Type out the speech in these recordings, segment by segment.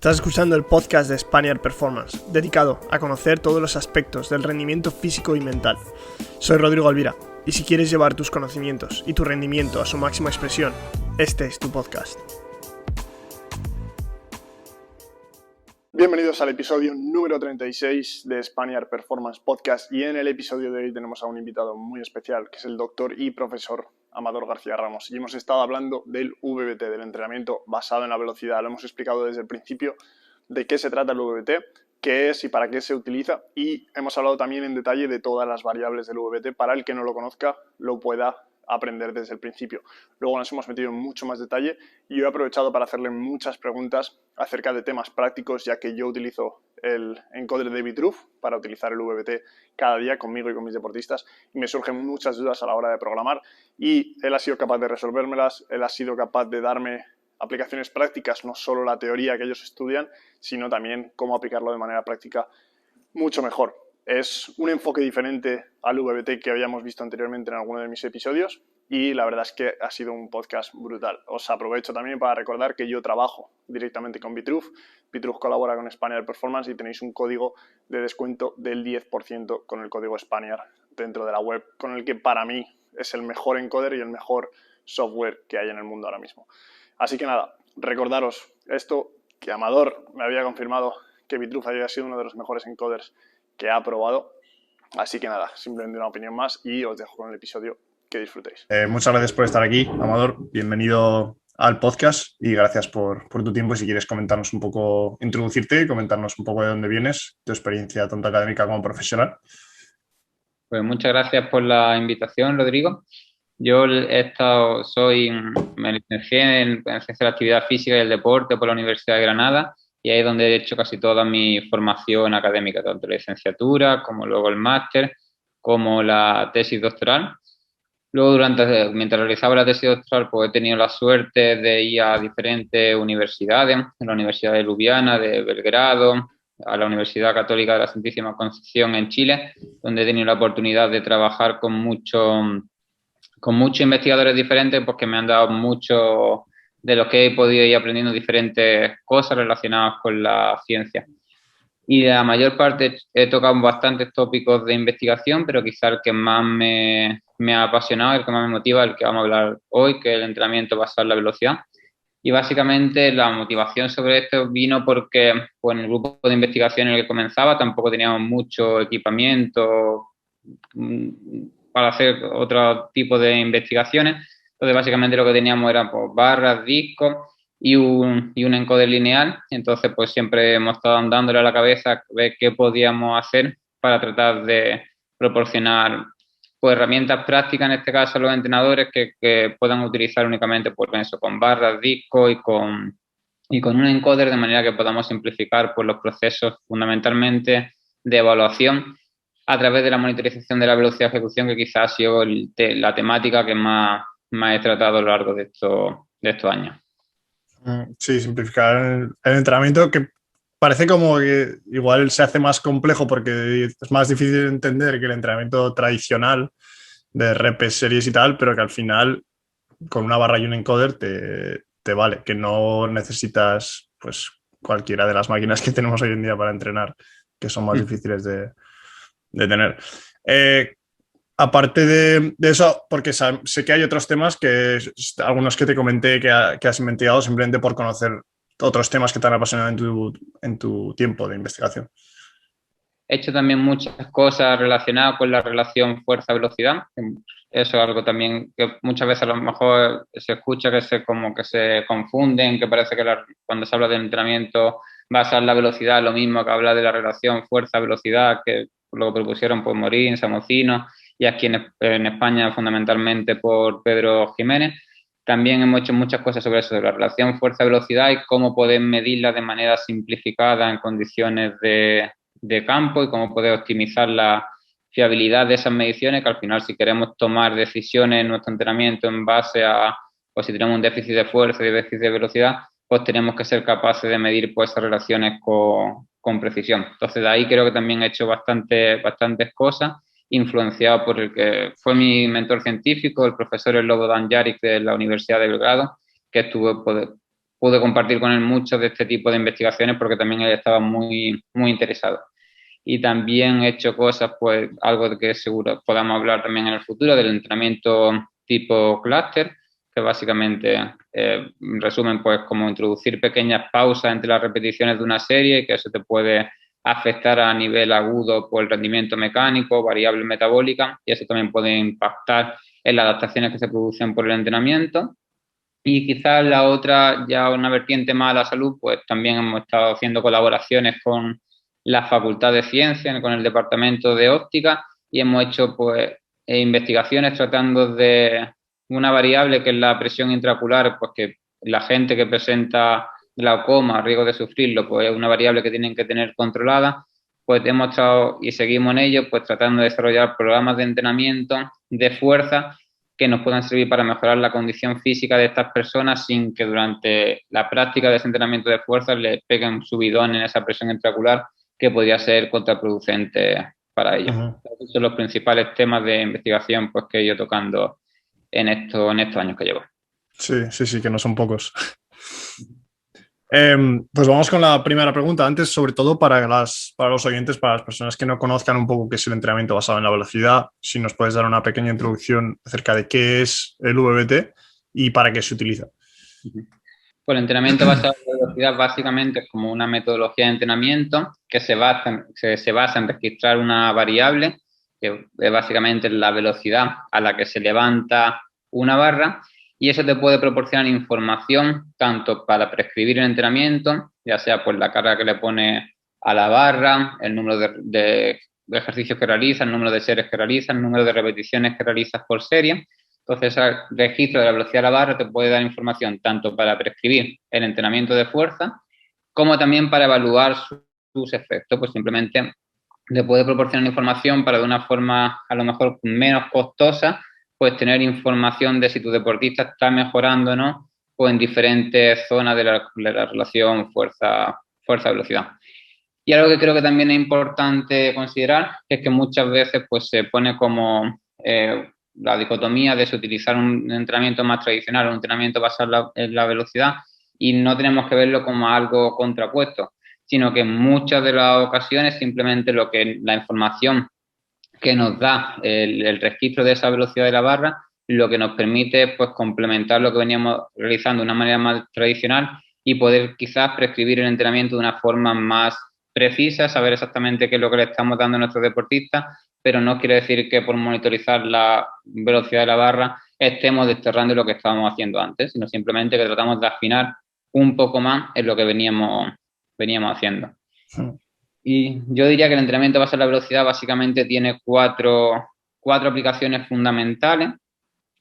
Estás escuchando el podcast de Spaniard Performance, dedicado a conocer todos los aspectos del rendimiento físico y mental. Soy Rodrigo Alvira, y si quieres llevar tus conocimientos y tu rendimiento a su máxima expresión, este es tu podcast. Bienvenidos al episodio número 36 de Spaniard Performance Podcast, y en el episodio de hoy tenemos a un invitado muy especial, que es el doctor y profesor Amador García Ramos, y hemos estado hablando del VBT, del entrenamiento basado en la velocidad. Lo hemos explicado desde el principio de qué se trata el VBT, qué es y para qué se utiliza, y hemos hablado también en detalle de todas las variables del VBT para el que no lo conozca lo pueda aprender desde el principio. Luego nos hemos metido en mucho más detalle y yo he aprovechado para hacerle muchas preguntas acerca de temas prácticos, ya que yo utilizo el encoder de Bitruf para utilizar el VBT cada día conmigo y con mis deportistas, y me surgen muchas dudas a la hora de programar, y él ha sido capaz de resolvérmelas. Él ha sido capaz de darme aplicaciones prácticas, no solo la teoría que ellos estudian, sino también cómo aplicarlo de manera práctica mucho mejor. Es un enfoque diferente al VBT que habíamos visto anteriormente en alguno de mis episodios, y la verdad es que ha sido un podcast brutal. Os aprovecho también para recordar que yo trabajo directamente con Bitruf. Bitruf colabora con Spaniard Performance y tenéis un código de descuento del 10% con el código Spaniard dentro de la web, con el que para mí es el mejor encoder y el mejor software que hay en el mundo ahora mismo. Así que nada, recordaros esto, que Amador me había confirmado que Bitruf había sido uno de los mejores encoders que ha probado. Así que nada, simplemente una opinión más y os dejo con el episodio. Que disfrutéis. Muchas gracias por estar aquí, Amador. Bienvenido al podcast y gracias por tu tiempo. Si quieres comentarnos un poco, introducirte, comentarnos un poco de dónde vienes, tu experiencia tanto académica como profesional. Pues muchas gracias por la invitación, Rodrigo. Yo me licencié en Ciencia de la Actividad Física y el Deporte por la Universidad de Granada, y ahí es donde he hecho casi toda mi formación académica, tanto la licenciatura como luego el máster, como la tesis doctoral. Luego, mientras realizaba la tesis doctoral, pues he tenido la suerte de ir a diferentes universidades, en la Universidad de Ljubljana, de Belgrado, a la Universidad Católica de la Santísima Concepción en Chile, donde he tenido la oportunidad de trabajar con muchos investigadores diferentes, porque me han dado mucho de lo que he podido ir aprendiendo, diferentes cosas relacionadas con la ciencia. Y la mayor parte he tocado bastantes tópicos de investigación, pero quizá el que más me ha apasionado, el que más me motiva, el que vamos a hablar hoy, que es el entrenamiento basado en la velocidad. Y básicamente la motivación sobre esto vino porque pues, en el grupo de investigación en el que comenzaba tampoco teníamos mucho equipamiento para hacer otro tipo de investigaciones. Entonces básicamente lo que teníamos eran pues, barras, discos y un encoder lineal. Entonces pues siempre hemos estado dándole a la cabeza a ver qué podíamos hacer para tratar de proporcionar pues herramientas prácticas, en este caso a los entrenadores, que puedan utilizar únicamente pues, eso, con barras, discos y con un encoder, de manera que podamos simplificar pues, los procesos fundamentalmente de evaluación a través de la monitorización de la velocidad de ejecución, que quizás ha sido la temática que más he tratado a lo largo de estos años. Sí, simplificar el entrenamiento, que parece como que igual se hace más complejo porque es más difícil de entender que el entrenamiento tradicional de repes, series y tal, pero que al final con una barra y un encoder te vale, que no necesitas pues cualquiera de las máquinas que tenemos hoy en día para entrenar, que son más difíciles de tener. Aparte de eso, porque sé que hay otros temas, algunos que te comenté que has investigado simplemente por conocer otros temas que te han apasionado en tu tiempo de investigación. He hecho también muchas cosas relacionadas con la relación fuerza-velocidad. Eso es algo también que muchas veces a lo mejor se escucha que se confunden, que parece que cuando se habla de entrenamiento basado en la velocidad es lo mismo que habla de la relación fuerza-velocidad, que lo propusieron por Morín, Samocino, y aquí en España fundamentalmente por Pedro Jiménez. También hemos hecho muchas cosas sobre eso, sobre la relación fuerza-velocidad y cómo poder medirla de manera simplificada en condiciones de campo, y cómo poder optimizar la fiabilidad de esas mediciones, que al final, si queremos tomar decisiones en nuestro entrenamiento en base a, pues si tenemos un déficit de fuerza y déficit de velocidad, pues tenemos que ser capaces de medir pues, esas relaciones con precisión. Entonces, de ahí creo que también he hecho bastantes cosas, influenciado por el que fue mi mentor científico, el profesor Slobodan Jaric de la Universidad de Belgrado, que estuvo pude compartir con él muchos de este tipo de investigaciones porque también él estaba muy, muy interesado. Y también he hecho cosas, pues algo de que seguro podamos hablar también en el futuro, del entrenamiento tipo clúster, que básicamente resumen pues como introducir pequeñas pausas entre las repeticiones de una serie, que eso te puede afectar a nivel agudo por el rendimiento mecánico, variables metabólicas, y eso también puede impactar en las adaptaciones que se producen por el entrenamiento. Y quizás la otra, ya una vertiente más a la salud, pues también hemos estado haciendo colaboraciones con la Facultad de Ciencias, con el Departamento de Óptica, y hemos hecho pues investigaciones tratando de una variable que es la presión intraocular, pues que la gente que presenta glaucoma, riesgo de sufrirlo, pues es una variable que tienen que tener controlada. Pues hemos estado y seguimos en ello, pues tratando de desarrollar programas de entrenamiento de fuerza que nos puedan servir para mejorar la condición física de estas personas sin que durante la práctica de ese entrenamiento de fuerza les peguen un subidón en esa presión intraocular que podría ser contraproducente para ellos. Esos son los principales temas de investigación pues, que he ido tocando en estos años que llevo. Sí, que no son pocos. Pues vamos con la primera pregunta. Antes, sobre todo para los oyentes, para las personas que no conozcan un poco qué es el entrenamiento basado en la velocidad, si nos puedes dar una pequeña introducción acerca de qué es el VBT y para qué se utiliza. Pues el entrenamiento basado en la velocidad básicamente es como una metodología de entrenamiento que se basa en registrar una variable, que es básicamente la velocidad a la que se levanta una barra, y eso te puede proporcionar información tanto para prescribir el entrenamiento, ya sea por la carga que le pone a la barra, el número de ejercicios que realiza, el número de series que realiza, el número de repeticiones que realizas por serie. Entonces, el registro de la velocidad de la barra te puede dar información tanto para prescribir el entrenamiento de fuerza como también para evaluar sus efectos. Pues simplemente le puede proporcionar información para de una forma a lo mejor menos costosa, pues tener información de si tu deportista está mejorando o no, pues en diferentes zonas de la relación fuerza-velocidad. Y algo que creo que también es importante considerar es que muchas veces pues se pone como la dicotomía de si utilizar un entrenamiento más tradicional o un entrenamiento basado en la velocidad, y no tenemos que verlo como algo contrapuesto, sino que en muchas de las ocasiones simplemente la información que nos da el registro de esa velocidad de la barra, lo que nos permite pues complementar lo que veníamos realizando de una manera más tradicional y poder quizás prescribir el entrenamiento de una forma más precisa, saber exactamente qué es lo que le estamos dando a nuestros deportistas, pero no quiere decir que por monitorizar la velocidad de la barra estemos desterrando lo que estábamos haciendo antes, sino simplemente que tratamos de afinar un poco más en lo que veníamos haciendo. Y yo diría que el entrenamiento basado en la velocidad básicamente tiene cuatro aplicaciones fundamentales.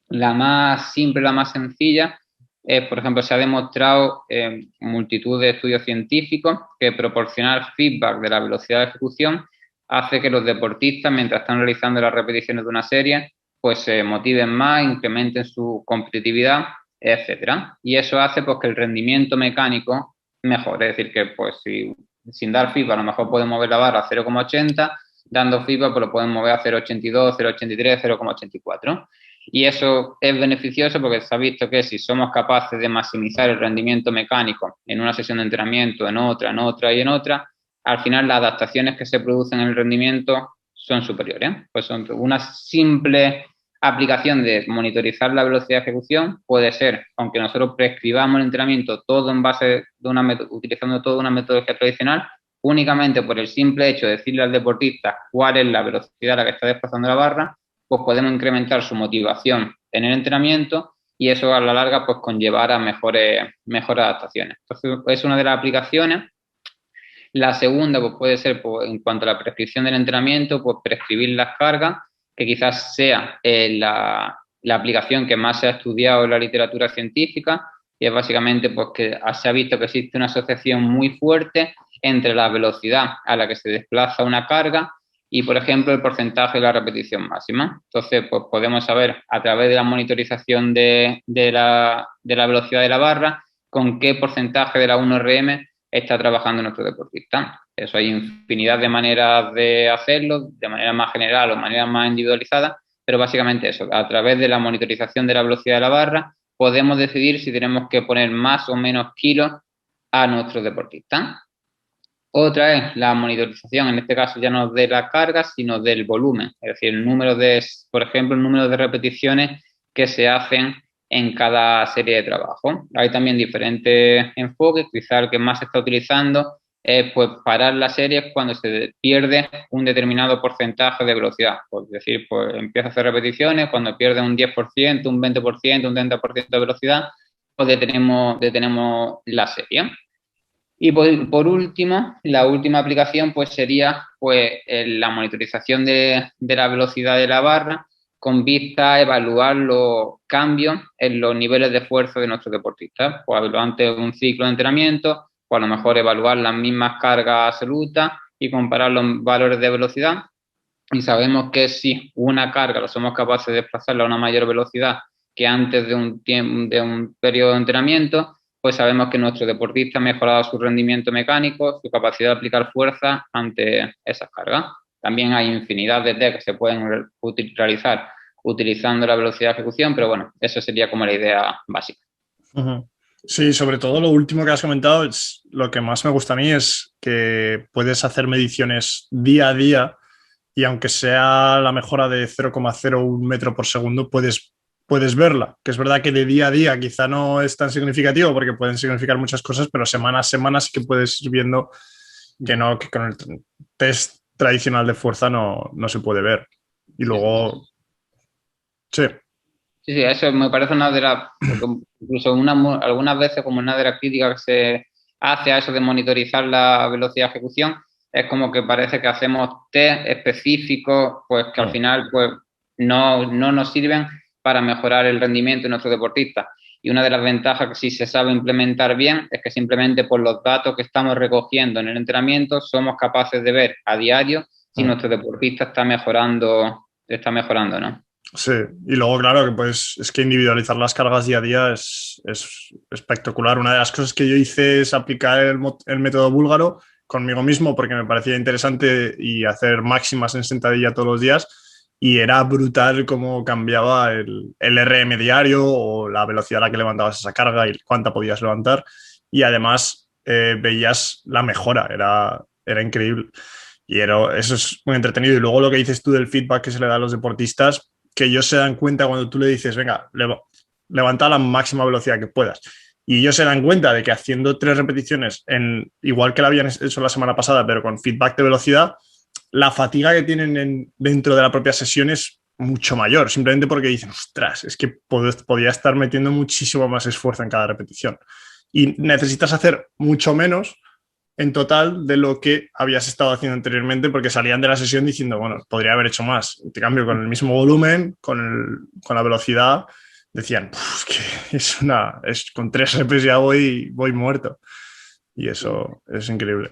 La más simple, la más sencilla, es, por ejemplo, se ha demostrado en multitud de estudios científicos que proporcionar feedback de la velocidad de ejecución hace que los deportistas, mientras están realizando las repeticiones de una serie, pues se motiven más, incrementen su competitividad, etcétera. Y eso hace pues que el rendimiento mecánico mejore. Es decir, que pues si sin dar feedback a lo mejor pueden mover la barra a 0,80, dando feedback pues lo pueden mover a 0,82, 0,83, 0,84. Y eso es beneficioso porque se ha visto que si somos capaces de maximizar el rendimiento mecánico en una sesión de entrenamiento, en otra y en otra, al final las adaptaciones que se producen en el rendimiento son superiores. Pues son una simple aplicación de monitorizar la velocidad de ejecución puede ser, aunque nosotros prescribamos el entrenamiento todo en base de utilizando toda una metodología tradicional, únicamente por el simple hecho de decirle al deportista cuál es la velocidad a la que está desplazando la barra, pues podemos incrementar su motivación en el entrenamiento y eso a la larga pues conllevar a mejores adaptaciones. Entonces es una de las aplicaciones. La segunda pues puede ser pues, en cuanto a la prescripción del entrenamiento, pues prescribir las cargas, que quizás sea la aplicación que más se ha estudiado en la literatura científica, y es básicamente pues que se ha visto que existe una asociación muy fuerte entre la velocidad a la que se desplaza una carga y, por ejemplo, el porcentaje de la repetición máxima. Entonces, pues podemos saber a través de la monitorización de la velocidad de la barra con qué porcentaje de la 1RM está trabajando nuestro deportista. Eso hay infinidad de maneras de hacerlo, de manera más general o de manera más individualizada, pero básicamente eso, a través de la monitorización de la velocidad de la barra, podemos decidir si tenemos que poner más o menos kilos a nuestros deportistas. Otra es la monitorización, en este caso ya no de la carga, sino del volumen, es decir, por ejemplo, el número de repeticiones que se hacen en cada serie de trabajo. Hay también diferentes enfoques, quizá el que más se está utilizando es pues parar la serie cuando se pierde un determinado porcentaje de velocidad, es decir, pues empieza a hacer repeticiones, cuando pierde un 10%, un 20%, un 30% de velocidad, pues detenemos la serie. Y por último, la última aplicación pues sería pues la monitorización de la velocidad de la barra con vista a evaluar los cambios en los niveles de esfuerzo de nuestros deportistas. Pues durante un ciclo de entrenamiento, pues a lo mejor evaluar las mismas cargas absolutas y comparar los valores de velocidad. Y sabemos que si una carga lo somos capaces de desplazarla a una mayor velocidad que antes de un periodo de entrenamiento, pues sabemos que nuestro deportista ha mejorado su rendimiento mecánico, su capacidad de aplicar fuerza ante esas cargas. También hay infinidad de test que se pueden realizar utilizando la velocidad de ejecución, pero bueno, eso sería como la idea básica. Uh-huh. Sí, sobre todo lo último que has comentado, es lo que más me gusta a mí es que puedes hacer mediciones día a día y aunque sea la mejora de 0,01 metro por segundo, puedes verla, que es verdad que de día a día quizá no es tan significativo porque pueden significar muchas cosas, pero semana a semana sí que puedes ir viendo que con el test tradicional de fuerza no se puede ver. Y luego, sí. Sí, eso me parece una de las, incluso algunas veces como una de las críticas que se hace a eso de monitorizar la velocidad de ejecución, es como que parece que hacemos test específicos, pues que al final pues no nos sirven para mejorar el rendimiento de nuestros deportistas. Y una de las ventajas que sí se sabe implementar bien es que simplemente por los datos que estamos recogiendo en el entrenamiento somos capaces de ver a diario si nuestro deportista está mejorando, ¿no? Sí, y luego, claro, que pues es que individualizar las cargas día a día es espectacular. Una de las cosas que yo hice es aplicar el método búlgaro conmigo mismo porque me parecía interesante y hacer máximas en sentadilla todos los días y era brutal cómo cambiaba el RM diario o la velocidad a la que levantabas esa carga y cuánta podías levantar y además veías la mejora, era increíble. Y eso es muy entretenido. Y luego lo que dices tú del feedback que se le da a los deportistas, que ellos se dan cuenta cuando tú le dices, venga, levanta a la máxima velocidad que puedas. Y ellos se dan cuenta de que haciendo 3 repeticiones, igual que la habían hecho la semana pasada, pero con feedback de velocidad, la fatiga que tienen dentro de la propia sesión es mucho mayor, simplemente porque dicen, ostras, es que podía estar metiendo muchísimo más esfuerzo en cada repetición. Y necesitas hacer mucho menos en total de lo que habías estado haciendo anteriormente porque salían de la sesión diciendo, bueno, podría haber hecho más. En cambio, con el mismo volumen, con la velocidad, decían, es que con 3 reps ya voy muerto. Y eso es increíble.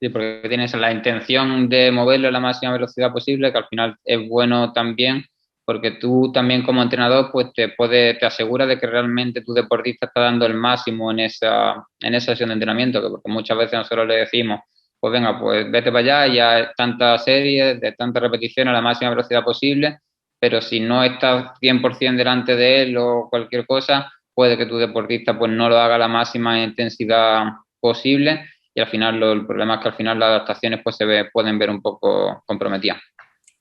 Sí, porque tienes la intención de moverlo a la máxima velocidad posible, que al final es bueno también, porque tú también como entrenador pues te aseguras de que realmente tu deportista está dando el máximo en esa sesión de entrenamiento, porque muchas veces nosotros le decimos, pues venga, pues vete para allá, ya tantas series, de tantas repeticiones a la máxima velocidad posible, pero si no estás 100% delante de él o cualquier cosa, puede que tu deportista pues no lo haga a la máxima intensidad posible y al final el problema es que al final las adaptaciones pues pueden ver un poco comprometidas.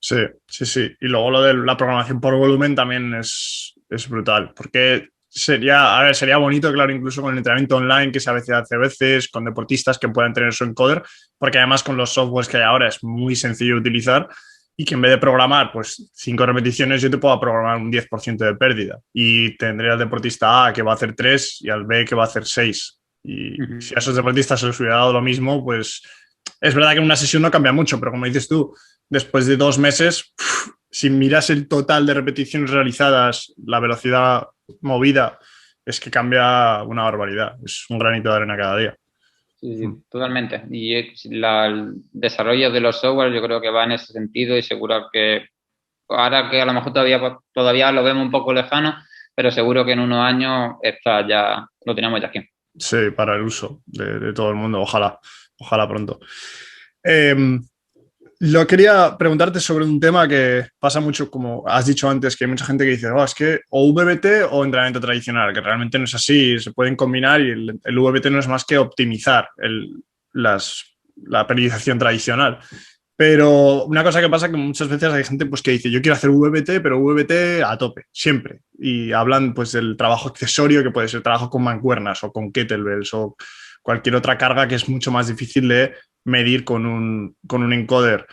Sí. Y luego lo de la programación por volumen también es brutal, porque sería bonito, claro, incluso con el entrenamiento online que se hace a veces, con deportistas que puedan tener su encoder, porque además con los softwares que hay ahora es muy sencillo de utilizar y que en vez de programar pues 5 repeticiones yo te puedo programar un 10% de pérdida y tendré al deportista A que va a hacer 3 y al B que va a hacer 6. Y si a esos deportistas se les hubiera dado lo mismo, pues es verdad que en una sesión no cambia mucho, pero como dices tú, después de 2 meses, si miras el total de repeticiones realizadas, la velocidad movida, es que cambia una barbaridad. Es un granito de arena cada día. Sí, totalmente. Y el desarrollo de los software yo creo que va en ese sentido y seguro que ahora que a lo mejor todavía lo vemos un poco lejano, pero seguro que en unos años lo tenemos ya aquí. Sí, para el uso de todo el mundo. Ojalá pronto. Lo quería preguntarte sobre un tema que pasa mucho, como has dicho antes, que hay mucha gente que dice, es que o VBT o entrenamiento tradicional, que realmente no es así, se pueden combinar y el VBT no es más que optimizar la periodización tradicional. Pero una cosa que pasa es que muchas veces hay gente pues, que dice, yo quiero hacer VBT, pero VBT a tope, siempre. Y hablan pues del trabajo accesorio, que puede ser trabajo con mancuernas o con kettlebells o cualquier otra carga que es mucho más difícil de medir con un encoder.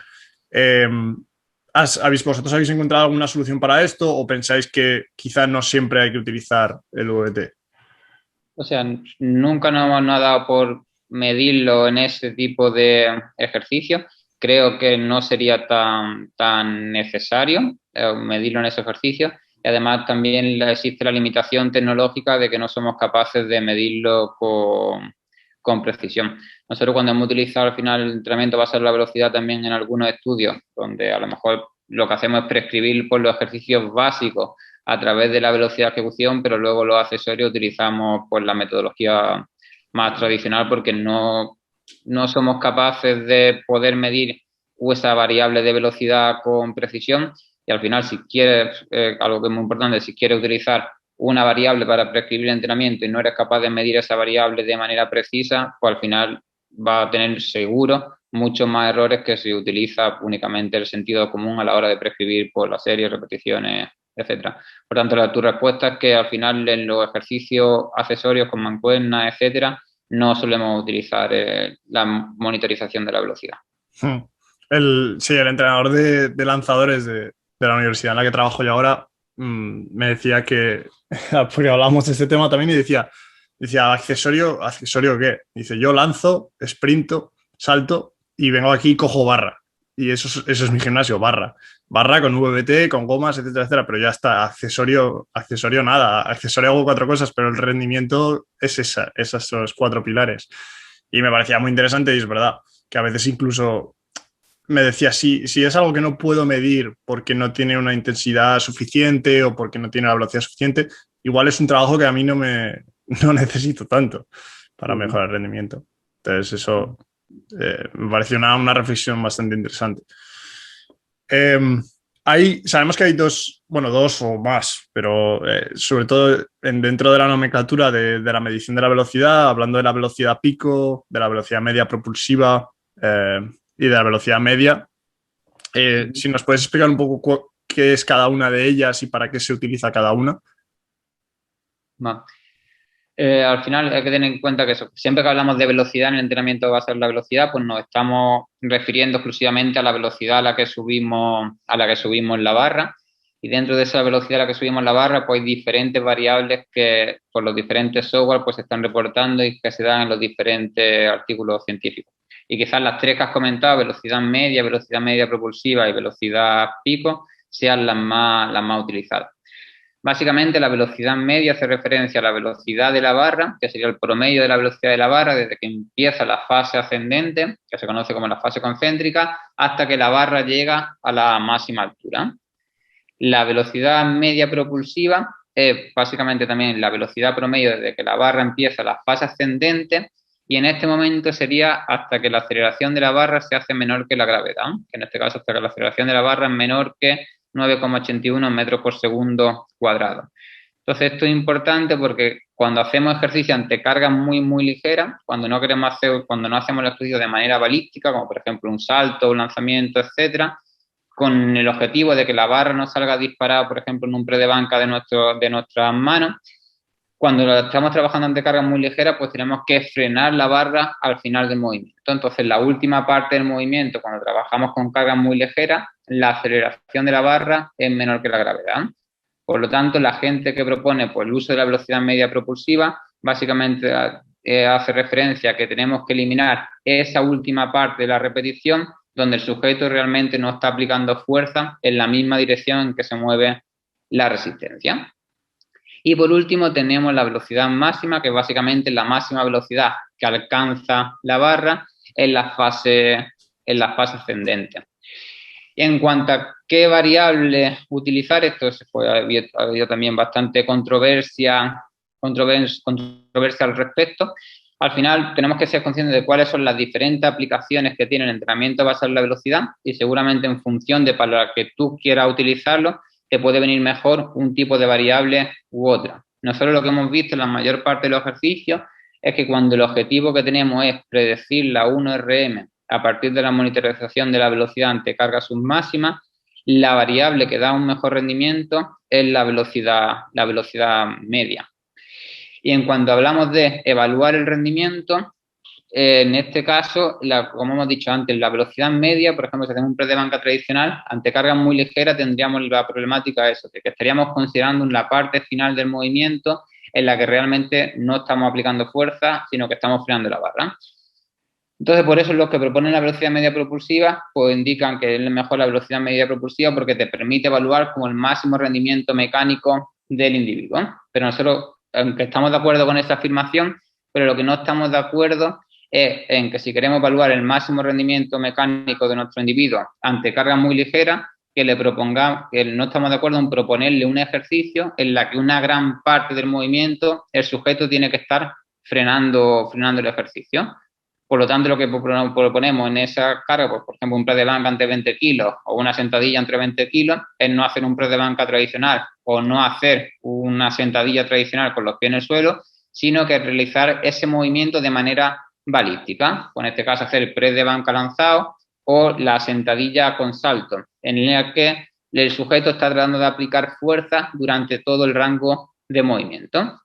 Eh, ¿Vosotros habéis encontrado alguna solución para esto o pensáis que quizá no siempre hay que utilizar el VBT? O sea, nunca nos ha dado por medirlo en ese tipo de ejercicio. Creo que no sería tan necesario medirlo en ese ejercicio. Y además también existe la limitación tecnológica de que no somos capaces de medirlo con precisión. Nosotros cuando hemos utilizado al final el entrenamiento basado en la velocidad también en algunos estudios, donde a lo mejor lo que hacemos es prescribir por los ejercicios básicos a través de la velocidad de ejecución, pero luego los accesorios utilizamos pues la metodología más tradicional porque no somos capaces de poder medir esa variable de velocidad con precisión y al final si quieres, algo que es muy importante, si quieres utilizar una variable para prescribir el entrenamiento y no eres capaz de medir esa variable de manera precisa, pues al final va a tener seguro muchos más errores que si utiliza únicamente el sentido común a la hora de prescribir por las series, repeticiones, etcétera. Por tanto, tu respuesta es que al final en los ejercicios accesorios con mancuernas, etcétera, no solemos utilizar la monitorización de la velocidad. Sí, el entrenador de lanzadores de la universidad en la que trabajo yo ahora me decía que, porque hablamos de este tema también y decía, ¿accesorio qué? Dice, yo lanzo, sprinto, salto y vengo aquí y cojo barra. Y eso es mi gimnasio, barra. Barra con VBT, con gomas, etcétera, etcétera, pero ya está, accesorio nada. Accesorio hago 4 cosas, pero el rendimiento es esos 4 pilares. Y me parecía muy interesante y es verdad que a veces incluso me decía, si es algo que no puedo medir porque no tiene una intensidad suficiente o porque no tiene la velocidad suficiente, igual es un trabajo que a mí no necesito tanto para mejorar el rendimiento. Entonces eso me pareció una reflexión bastante interesante. Sabemos que hay dos o más, pero sobre todo dentro de la nomenclatura de la medición de la velocidad, hablando de la velocidad pico, de la velocidad media propulsiva y de la velocidad media. Si nos puedes explicar un poco qué es cada una de ellas y para qué se utiliza cada una. Al final hay que tener en cuenta que siempre que hablamos de velocidad en el entrenamiento basado en la velocidad, pues nos estamos refiriendo exclusivamente a la velocidad a la que subimos en la barra. Y dentro de esa velocidad a la que subimos en la barra, pues hay diferentes variables que por los diferentes software pues se están reportando y que se dan en los diferentes artículos científicos. Y quizás las 3 que has comentado, velocidad media propulsiva y velocidad pico, sean las más utilizadas. Básicamente, la velocidad media hace referencia a la velocidad de la barra, que sería el promedio de la velocidad de la barra desde que empieza la fase ascendente, que se conoce como la fase concéntrica, hasta que la barra llega a la máxima altura. La velocidad media propulsiva es básicamente también la velocidad promedio desde que la barra empieza la fase ascendente y en este momento sería hasta que la aceleración de la barra se hace menor que la gravedad, que en este caso hasta que la aceleración de la barra es menor que 9,81 metros por segundo cuadrado. Entonces esto es importante porque cuando hacemos ejercicio ante cargas muy, muy ligeras, cuando no hacemos el ejercicio de manera balística, como por ejemplo un salto, un lanzamiento, etcétera, con el objetivo de que la barra no salga disparada, por ejemplo, en un pre de banca de nuestras manos, cuando estamos trabajando ante cargas muy ligeras, pues tenemos que frenar la barra al final del movimiento. Entonces, la última parte del movimiento, cuando trabajamos con cargas muy ligeras, la aceleración de la barra es menor que la gravedad. Por lo tanto, la gente que propone pues, el uso de la velocidad media propulsiva, básicamente hace referencia a que tenemos que eliminar esa última parte de la repetición donde el sujeto realmente no está aplicando fuerza en la misma dirección en que se mueve la resistencia. Y por último tenemos la velocidad máxima, que básicamente es la máxima velocidad que alcanza la barra en la fase ascendente. Y en cuanto a qué variable utilizar, esto ha habido también bastante controversia al respecto. al final tenemos que ser conscientes de cuáles son las diferentes aplicaciones que tiene el entrenamiento basado en la velocidad y seguramente en función de para la que tú quieras utilizarlo, te puede venir mejor un tipo de variable u otra. Nosotros lo que hemos visto en la mayor parte de los ejercicios es que cuando el objetivo que tenemos es predecir la 1RM a partir de la monitorización de la velocidad ante cargas submáximas, la variable que da un mejor rendimiento es la velocidad media. Y en cuanto hablamos de evaluar el rendimiento, en este caso, como hemos dicho antes, la velocidad media, por ejemplo, si hacemos un press de banca tradicional, ante cargas muy ligeras tendríamos la problemática eso, de que estaríamos considerando la parte final del movimiento en la que realmente no estamos aplicando fuerza, sino que estamos frenando la barra. Entonces, por eso los que proponen la velocidad media propulsiva, pues indican que es mejor la velocidad media propulsiva porque te permite evaluar como el máximo rendimiento mecánico del individuo. Pero nosotros, aunque estamos de acuerdo con esta afirmación, pero lo que no estamos de acuerdo es en que si queremos evaluar el máximo rendimiento mecánico de nuestro individuo ante cargas muy ligeras, que le propongamos, que no estamos de acuerdo en proponerle un ejercicio en la que una gran parte del movimiento el sujeto tiene que estar frenando el ejercicio. Por lo tanto, lo que proponemos en esa carga, pues, por ejemplo, un press de banca ante 20 kilos o una sentadilla entre 20 kilos, es no hacer un press de banca tradicional o no hacer una sentadilla tradicional con los pies en el suelo, sino que realizar ese movimiento de manera balística. En este caso, hacer el press de banca lanzado o la sentadilla con salto, en la que el sujeto está tratando de aplicar fuerza durante todo el rango de movimiento.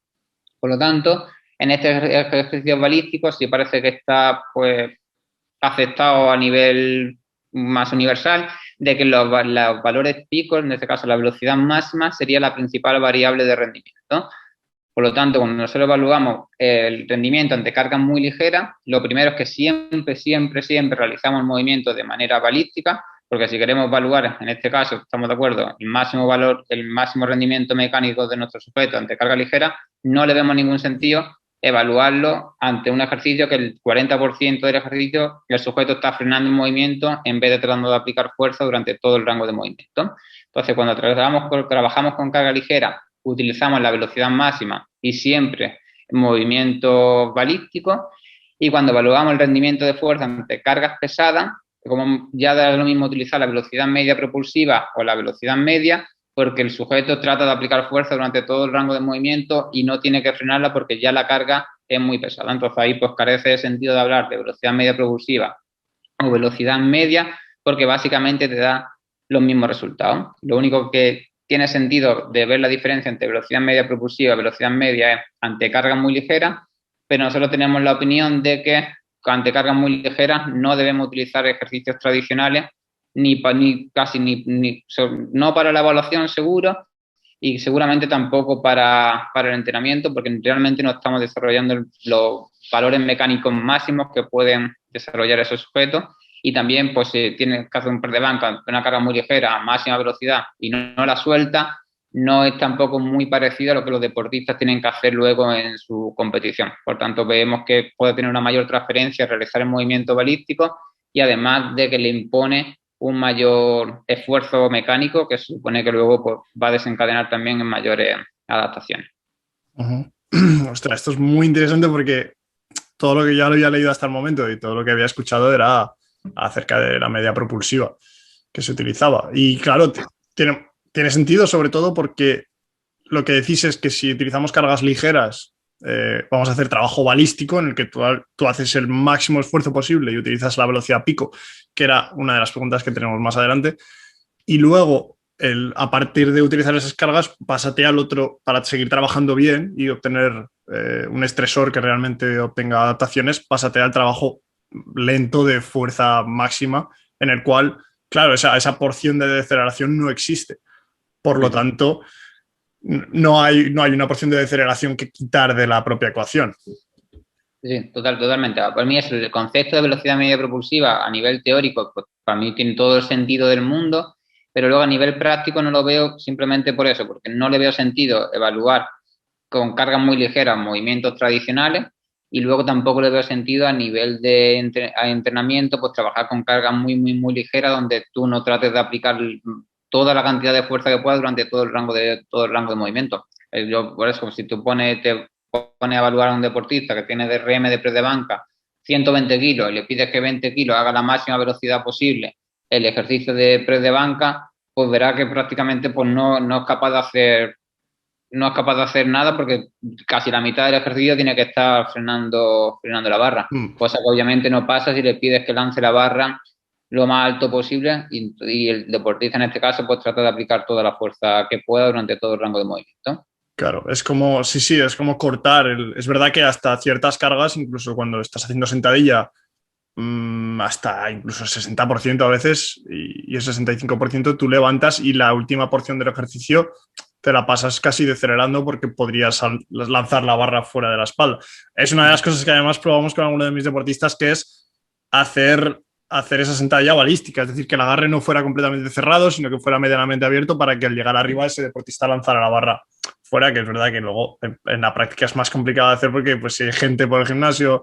Por lo tanto, en este ejercicio balístico sí parece que está pues aceptado a nivel más universal de que los valores picos, en este caso la velocidad máxima, sería la principal variable de rendimiento. Por lo tanto, cuando nosotros evaluamos el rendimiento ante cargas muy ligeras, lo primero es que siempre realizamos movimientos de manera balística, porque si queremos evaluar, en este caso, estamos de acuerdo, el máximo rendimiento mecánico de nuestro sujeto ante carga ligera, no le vemos ningún sentido evaluarlo ante un ejercicio que el 40% del ejercicio el sujeto está frenando el movimiento en vez de tratando de aplicar fuerza durante todo el rango de movimiento. Entonces, cuando trabajamos con carga ligera, utilizamos la velocidad máxima y siempre movimientos balísticos, y cuando evaluamos el rendimiento de fuerza ante cargas pesadas, como ya da lo mismo utilizar la velocidad media propulsiva o la velocidad media, porque el sujeto trata de aplicar fuerza durante todo el rango de movimiento y no tiene que frenarla porque ya la carga es muy pesada. Entonces ahí pues carece de sentido de hablar de velocidad media propulsiva o velocidad media, porque básicamente te da los mismos resultados. Lo único que tiene sentido de ver la diferencia entre velocidad media propulsiva y velocidad media es ante cargas muy ligeras, pero nosotros tenemos la opinión de que ante cargas muy ligeras no debemos utilizar ejercicios tradicionales no para la evaluación seguro y seguramente tampoco para el entrenamiento, porque realmente no estamos desarrollando los valores mecánicos máximos que pueden desarrollar esos sujetos. Y también, pues, si tienes que hacer un press de banca, una carga muy ligera, a máxima velocidad y no la suelta, no es tampoco muy parecido a lo que los deportistas tienen que hacer luego en su competición. Por tanto, vemos que puede tener una mayor transferencia realizar el movimiento balístico y además de que le impone un mayor esfuerzo mecánico que supone que luego pues, va a desencadenar también en mayores adaptaciones. Ostras, esto es muy interesante porque todo lo que ya lo había leído hasta el momento y todo lo que había escuchado era acerca de la media propulsiva que se utilizaba. Y claro, tiene sentido sobre todo porque lo que decís es que si utilizamos cargas ligeras, vamos a hacer trabajo balístico en el que tú haces el máximo esfuerzo posible y utilizas la velocidad pico, que era una de las preguntas que tenemos más adelante, y luego a partir de utilizar esas cargas, pásate al otro para seguir trabajando bien y obtener un estresor que realmente obtenga adaptaciones, pásate al trabajo lento de fuerza máxima, en el cual, claro, esa porción de deceleración no existe. Por lo tanto, no hay una porción de deceleración que quitar de la propia ecuación. Sí, totalmente. Para mí el concepto de velocidad media propulsiva a nivel teórico, pues, para mí tiene todo el sentido del mundo, pero luego a nivel práctico no lo veo simplemente por eso, porque no le veo sentido evaluar con cargas muy ligeras movimientos tradicionales y luego tampoco le veo sentido a nivel de entrenamiento, pues trabajar con cargas muy ligeras donde tú no trates de aplicar toda la cantidad de fuerza que puedas durante todo el rango de movimiento. Yo, por eso, si tú pones a evaluar a un deportista que tiene DRM de press de banca 120 kilos y le pides que 20 kilos haga la máxima velocidad posible el ejercicio de press de banca, pues verá que prácticamente pues no es capaz de hacer nada porque casi la mitad del ejercicio tiene que estar frenando la barra, cosa que obviamente no pasa si le pides que lance la barra lo más alto posible y el deportista en este caso pues trata de aplicar toda la fuerza que pueda durante todo el rango de movimiento. Claro, es como, sí, es como cortar. Es verdad que hasta ciertas cargas, incluso cuando estás haciendo sentadilla, hasta incluso el 60% a veces y el 65% tú levantas y la última porción del ejercicio te la pasas casi decelerando porque podrías lanzar la barra fuera de la espalda. Es una de las cosas que además probamos con alguno de mis deportistas, que es hacer esa sentadilla balística, es decir, que el agarre no fuera completamente cerrado, sino que fuera medianamente abierto para que al llegar arriba ese deportista lanzara la barra fuera, que es verdad que luego en la práctica es más complicado de hacer porque pues, si hay gente por el gimnasio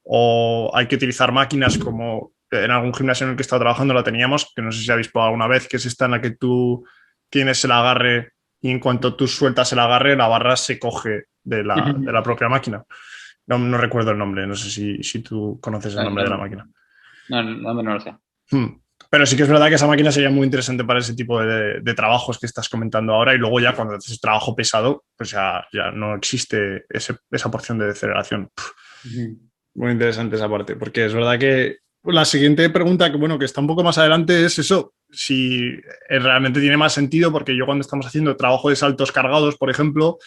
o hay que utilizar máquinas como en algún gimnasio en el que he estado trabajando la teníamos, que no sé si habéis probado alguna vez, que es esta en la que tú tienes el agarre y en cuanto tú sueltas el agarre, la barra se coge de la propia máquina. No recuerdo el nombre, no sé si tú conoces el nombre de la máquina. No lo sé. Pero sí que es verdad que esa máquina sería muy interesante para ese tipo de trabajos que estás comentando ahora y luego ya cuando haces trabajo pesado, pues ya no existe esa porción de deceleración. Muy interesante esa parte, porque es verdad que la siguiente pregunta, que está un poco más adelante, es eso, si realmente tiene más sentido, porque yo cuando estamos haciendo trabajo de saltos cargados, por ejemplo,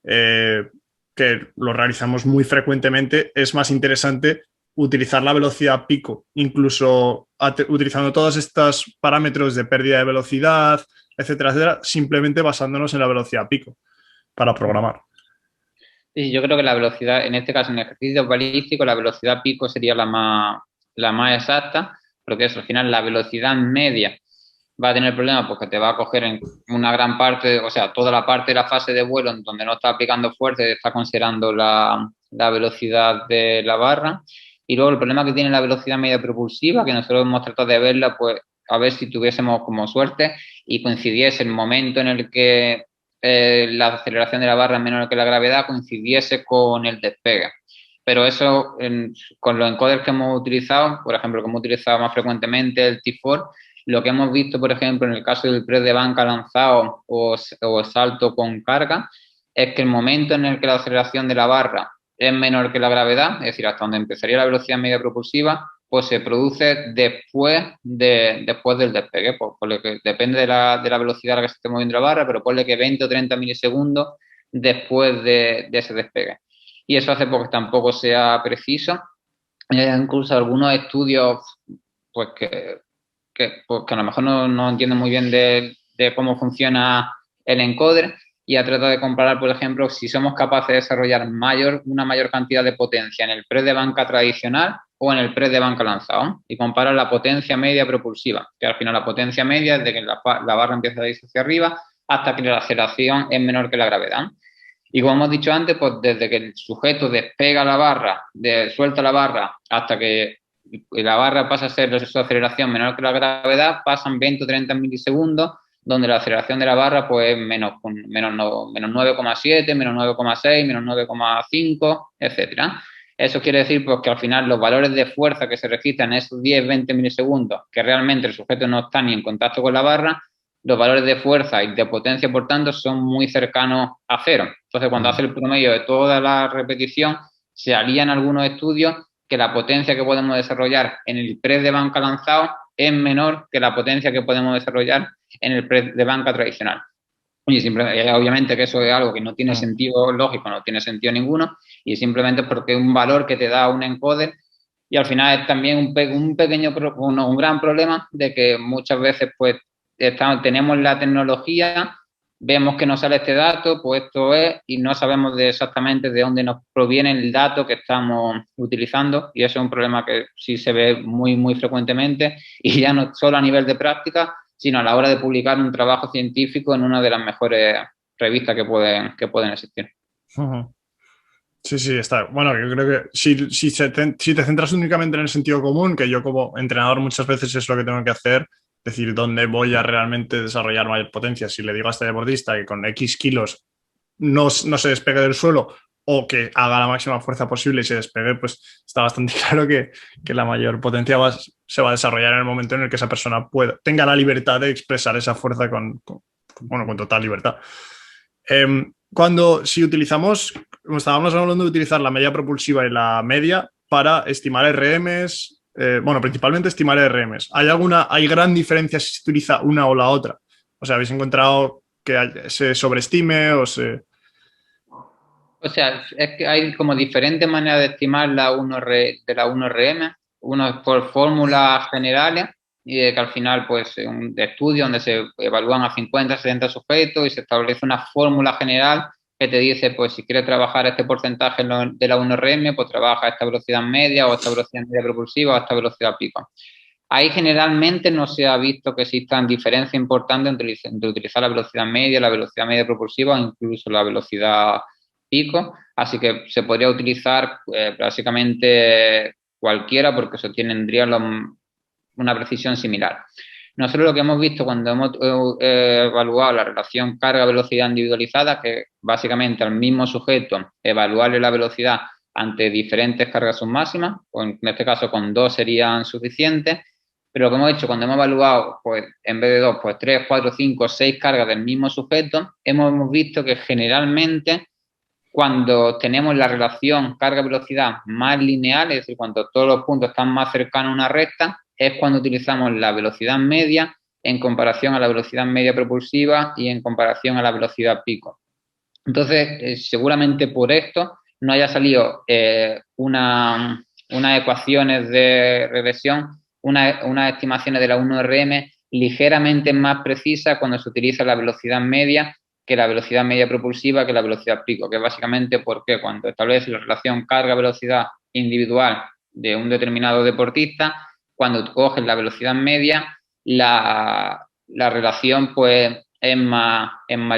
que lo realizamos muy frecuentemente, es más interesante utilizar la velocidad pico, incluso utilizando todos estos parámetros de pérdida de velocidad, etcétera, simplemente basándonos en la velocidad pico para programar. Sí, yo creo que la velocidad, en este caso en ejercicios balísticos, la velocidad pico sería la más exacta, porque eso, al final la velocidad media va a tener problemas porque te va a coger en una gran parte, o sea, toda la parte de la fase de vuelo en donde no está aplicando fuerza y está considerando la velocidad de la barra. Y luego el problema que tiene la velocidad media propulsiva, que nosotros hemos tratado de verla, pues a ver si tuviésemos como suerte y coincidiese el momento en el que la aceleración de la barra es menor que la gravedad, coincidiese con el despegue. Pero eso, con los encoders que hemos utilizado, por ejemplo, que hemos utilizado más frecuentemente el T4, lo que hemos visto, por ejemplo, en el caso del press de banca lanzado o salto con carga, es que el momento en el que la aceleración de la barra es menor que la gravedad, es decir, hasta donde empezaría la velocidad media propulsiva, pues se produce después del despegue. Pues, que depende de la velocidad a la que se esté moviendo la barra, pero ponle que 20 o 30 milisegundos después de ese despegue. Y eso hace que tampoco sea preciso. Incluso algunos estudios pues que a lo mejor no entienden muy bien de cómo funciona el encoder y ha tratado de comparar, por ejemplo, si somos capaces de desarrollar una mayor cantidad de potencia en el press de banca tradicional o en el press de banca lanzado, y comparar la potencia media propulsiva, que al final la potencia media es de que la barra empieza a irse hacia arriba hasta que la aceleración es menor que la gravedad. Y como hemos dicho antes, pues desde que el sujeto despega la barra, suelta la barra, hasta que la barra pasa a ser su aceleración menor que la gravedad, pasan 20 o 30 milisegundos, donde la aceleración de la barra pues es menos 9,7, menos 9,6, menos 9,5, etcétera. Eso quiere decir pues, que al final los valores de fuerza que se registran en esos 10-20 milisegundos, que realmente el sujeto no está ni en contacto con la barra, los valores de fuerza y de potencia, por tanto, son muy cercanos a cero. Entonces, cuando hace el promedio de toda la repetición, se harían algunos estudios que la potencia que podemos desarrollar en el press de banca lanzado es menor que la potencia que podemos desarrollar en el press de banca tradicional. Y obviamente que eso es algo que no tiene sentido lógico, no tiene sentido ninguno, y simplemente porque es un valor que te da un encoder, y al final es también un gran problema de que muchas veces pues tenemos la tecnología, vemos que nos sale este dato, pues esto es, y no sabemos exactamente de dónde nos proviene el dato que estamos utilizando, y eso es un problema que sí se ve muy, muy frecuentemente, y ya no solo a nivel de práctica, sino a la hora de publicar un trabajo científico en una de las mejores revistas que pueden existir. Uh-huh. Sí, está. Bueno, yo creo que si te centras únicamente en el sentido común, que yo como entrenador muchas veces es lo que tengo que hacer, es decir, dónde voy a realmente desarrollar mayor potencia. Si le digo a este deportista que con X kilos no se despegue del suelo o que haga la máxima fuerza posible y se despegue, pues está bastante claro que la mayor potencia se va a desarrollar en el momento en el que esa persona tenga la libertad de expresar esa fuerza con total libertad. Si utilizamos, como estábamos hablando de utilizar la media propulsiva y la media para estimar RMs, principalmente estimar RMs, ¿hay gran diferencia si se utiliza una o la otra? O sea, ¿habéis encontrado que se sobreestime o se...? O sea, es que hay como diferentes maneras de estimar la 1RM. Uno es por fórmulas generales y de que al final, pues, un estudio donde se evalúan a 50, 60 sujetos y se establece una fórmula general que te dice, pues, si quieres trabajar este porcentaje de la 1RM, pues trabaja a esta velocidad media o a esta velocidad media propulsiva o a esta velocidad pico. Ahí generalmente no se ha visto que existan diferencias importantes entre utilizar la velocidad media propulsiva o incluso la velocidad pico, así que se podría utilizar básicamente cualquiera porque eso tendría una precisión similar. Nosotros lo que hemos visto cuando hemos evaluado la relación carga-velocidad individualizada, que básicamente al mismo sujeto evaluarle la velocidad ante diferentes cargas submáximas, o en este caso con 2 serían suficientes, pero lo que hemos hecho cuando hemos evaluado, pues en vez de 2, pues 3, 4, 5, 6 cargas del mismo sujeto, hemos visto que generalmente cuando tenemos la relación carga-velocidad más lineal, es decir, cuando todos los puntos están más cercanos a una recta, es cuando utilizamos la velocidad media en comparación a la velocidad media propulsiva y en comparación a la velocidad pico. Entonces, seguramente por esto no haya salido unas ecuaciones de regresión, unas estimaciones de la 1RM ligeramente más precisas cuando se utiliza la velocidad media que la velocidad media propulsiva que la velocidad pico, que es básicamente porque cuando establece la relación carga-velocidad individual de un determinado deportista, cuando coges la velocidad media, la relación pues es más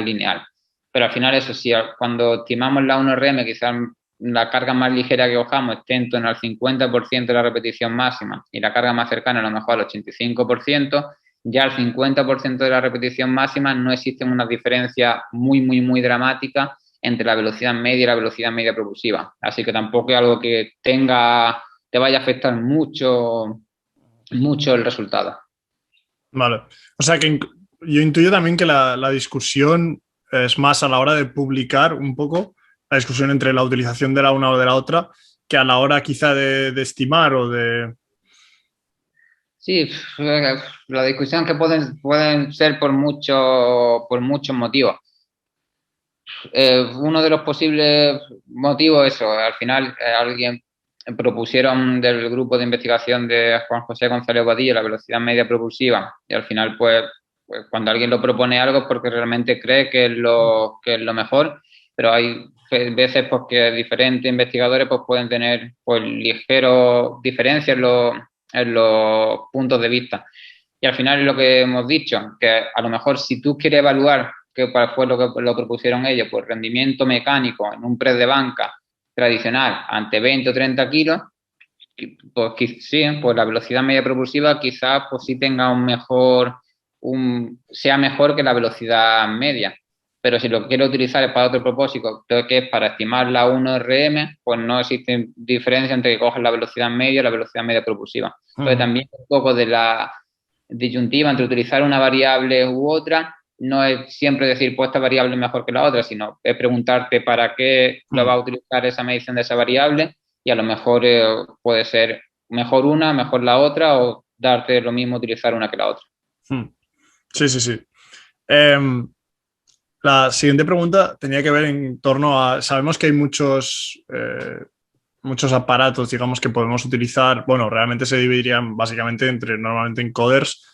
lineal. Pero al final eso sí, cuando estimamos la 1RM, quizás la carga más ligera que cojamos esté en torno al 50% de la repetición máxima y la carga más cercana a lo mejor al 85%, ya al 50% de la repetición máxima no existe una diferencia muy dramática entre la velocidad media y la velocidad media propulsiva. Así que tampoco es algo que te vaya a afectar mucho el resultado. Vale. O sea que yo intuyo también que la discusión es más a la hora de publicar un poco, la discusión entre la utilización de la una o de la otra, que a la hora quizá de estimar o de... Sí, la discusión que pueden ser por muchos motivos. Uno de los posibles motivos, eso, al final alguien propusieron del grupo de investigación de Juan José González Vadillo la velocidad media propulsiva y al final pues cuando alguien lo propone algo es porque realmente cree que es lo mejor, pero hay veces pues que diferentes investigadores pues pueden tener pues ligeros diferencias en los puntos de vista. Y al final es lo que hemos dicho, que a lo mejor si tú quieres evaluar, que fue lo que lo propusieron ellos, pues rendimiento mecánico en un press de banca tradicional ante 20 o 30 kilos, pues sí, pues la velocidad media propulsiva quizás pues sí tenga sea mejor que la velocidad media. Pero si lo quiero utilizar es para otro propósito, que es para estimar la 1RM, pues no existe diferencia entre que cojas la velocidad media y la velocidad media propulsiva. Entonces también un poco de la disyuntiva entre utilizar una variable u otra, no es siempre decir, pues esta variable es mejor que la otra, sino es preguntarte para qué lo va a utilizar esa medición de esa variable y a lo mejor puede ser mejor una, mejor la otra o darte lo mismo utilizar una que la otra. Sí. La siguiente pregunta tenía que ver en torno a... Sabemos que hay muchos aparatos, digamos, que podemos utilizar. Bueno, realmente se dividirían básicamente normalmente encoders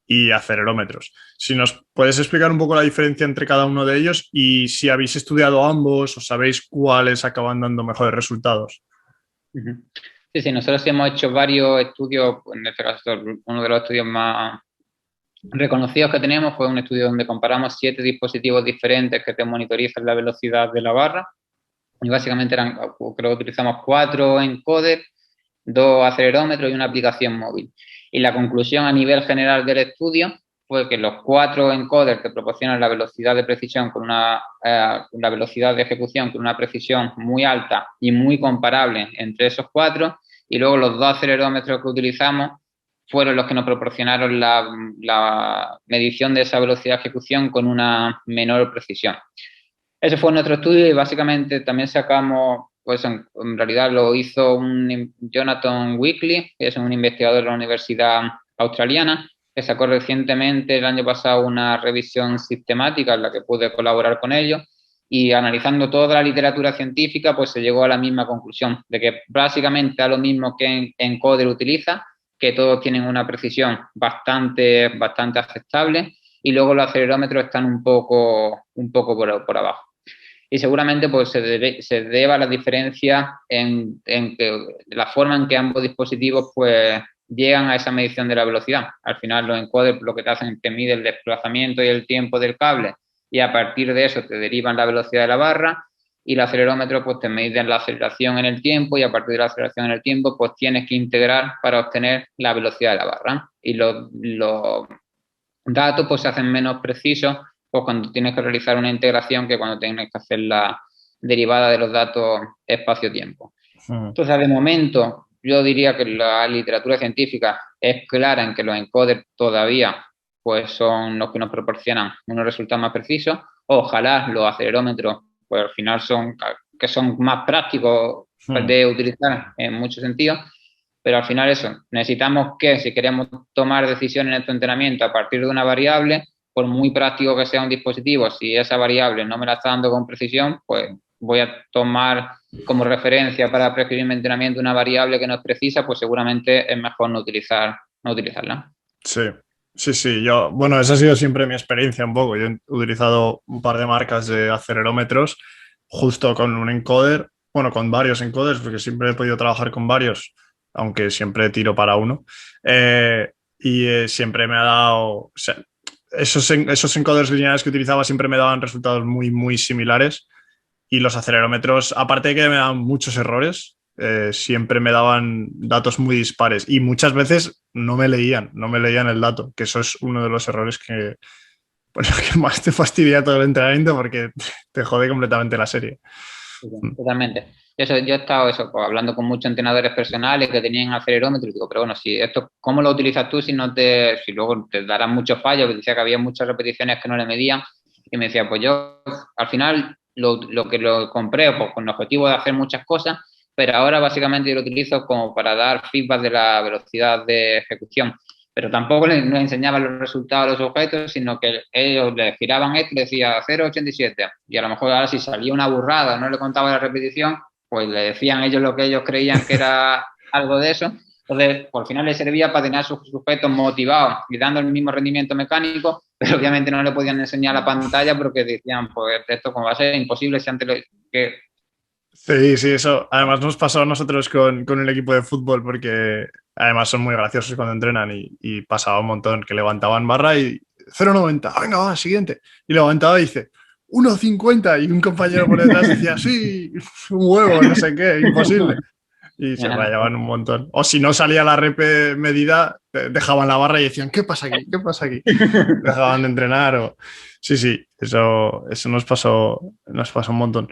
y acelerómetros. Si nos puedes explicar un poco la diferencia entre cada uno de ellos y si habéis estudiado ambos o sabéis cuáles acaban dando mejores resultados. Sí, nosotros hemos hecho varios estudios, en este caso uno de los estudios más reconocidos que tenemos fue un estudio donde comparamos 7 dispositivos diferentes que te monitorizan la velocidad de la barra y básicamente creo que utilizamos 4 encoders, 2 acelerómetros y una aplicación móvil. Y la conclusión a nivel general del estudio fue que los 4 encoders te proporcionan la velocidad de precisión la velocidad de ejecución con una precisión muy alta y muy comparable entre esos 4, y luego los 2 acelerómetros que utilizamos fueron los que nos proporcionaron la medición de esa velocidad de ejecución con una menor precisión. Ese fue nuestro estudio y básicamente también sacamos, pues en realidad lo hizo Jonathan Weekly, que es un investigador de la Universidad Australiana, que sacó recientemente, el año pasado, una revisión sistemática en la que pude colaborar con ellos, y analizando toda la literatura científica, pues se llegó a la misma conclusión, de que básicamente a lo mismo que encoder utiliza, que todos tienen una precisión bastante aceptable, y luego los acelerómetros están un poco por abajo. Y seguramente pues se deba a la diferencia en que la forma en que ambos dispositivos pues llegan a esa medición de la velocidad. Al final los encoders lo que te hacen es que mide el desplazamiento y el tiempo del cable, y a partir de eso te derivan la velocidad de la barra, y el acelerómetro pues te miden la aceleración en el tiempo, y a partir de la aceleración en el tiempo pues tienes que integrar para obtener la velocidad de la barra. Y los datos pues se hacen menos precisos pues cuando tienes que realizar una integración que cuando tienes que hacer la derivada de los datos espacio-tiempo. Entonces, de momento, yo diría que la literatura científica es clara en que los encoders todavía pues son los que nos proporcionan unos resultados más precisos. Ojalá los acelerómetros pues al final son más prácticos de utilizar en muchos sentidos, pero al final eso, necesitamos que si queremos tomar decisiones en este entrenamiento a partir de una variable, por muy práctico que sea un dispositivo, si esa variable no me la está dando con precisión, pues voy a tomar como referencia para prescribir mi entrenamiento una variable que no es precisa, pues seguramente es mejor no utilizarla. Sí, bueno, esa ha sido siempre mi experiencia un poco. Yo he utilizado un par de marcas de acelerómetros justo con un encoder, bueno, con varios encoders, porque siempre he podido trabajar con varios, aunque siempre tiro para uno. Siempre me ha dado, o sea, esos encoders lineales que utilizaba siempre me daban resultados muy, muy similares, y los acelerómetros, aparte de que me daban muchos errores, siempre me daban datos muy dispares, y muchas veces no me leían el dato, que eso es uno de los errores que más te fastidia todo el entrenamiento, porque te jode completamente la serie. Totalmente. Yo he estado pues, hablando con muchos entrenadores personales que tenían acelerómetro, y digo, pero bueno, si esto, ¿cómo lo utilizas tú si luego te darán muchos fallos? Decía que había muchas repeticiones que no le medían, y me decía, pues yo al final lo compré pues, con el objetivo de hacer muchas cosas, pero ahora básicamente yo lo utilizo como para dar feedback de la velocidad de ejecución. Pero tampoco les enseñaban los resultados a los objetos, sino que ellos les giraban esto y le decía 0,87. Y a lo mejor ahora si salía una burrada, no le contaba la repetición, pues le decían ellos lo que ellos creían que era algo de eso. Entonces, por final les servía para tener a sus sujetos motivados y dando el mismo rendimiento mecánico, pero obviamente no le podían enseñar la pantalla porque decían, pues esto como va a ser imposible si antes que... Sí, eso. Además nos pasó a nosotros con el equipo de fútbol, porque además son muy graciosos cuando entrenan, y pasaba un montón que levantaban barra y 0,90, venga, va, siguiente. Y levantaba y dice 1,50, y un compañero por detrás decía, sí, un huevo, no sé qué, imposible. Y se rayaban un montón. O si no salía la rep medida, dejaban la barra y decían, ¿qué pasa aquí? ¿Qué pasa aquí? Dejaban de entrenar. Sí, eso nos pasó un montón.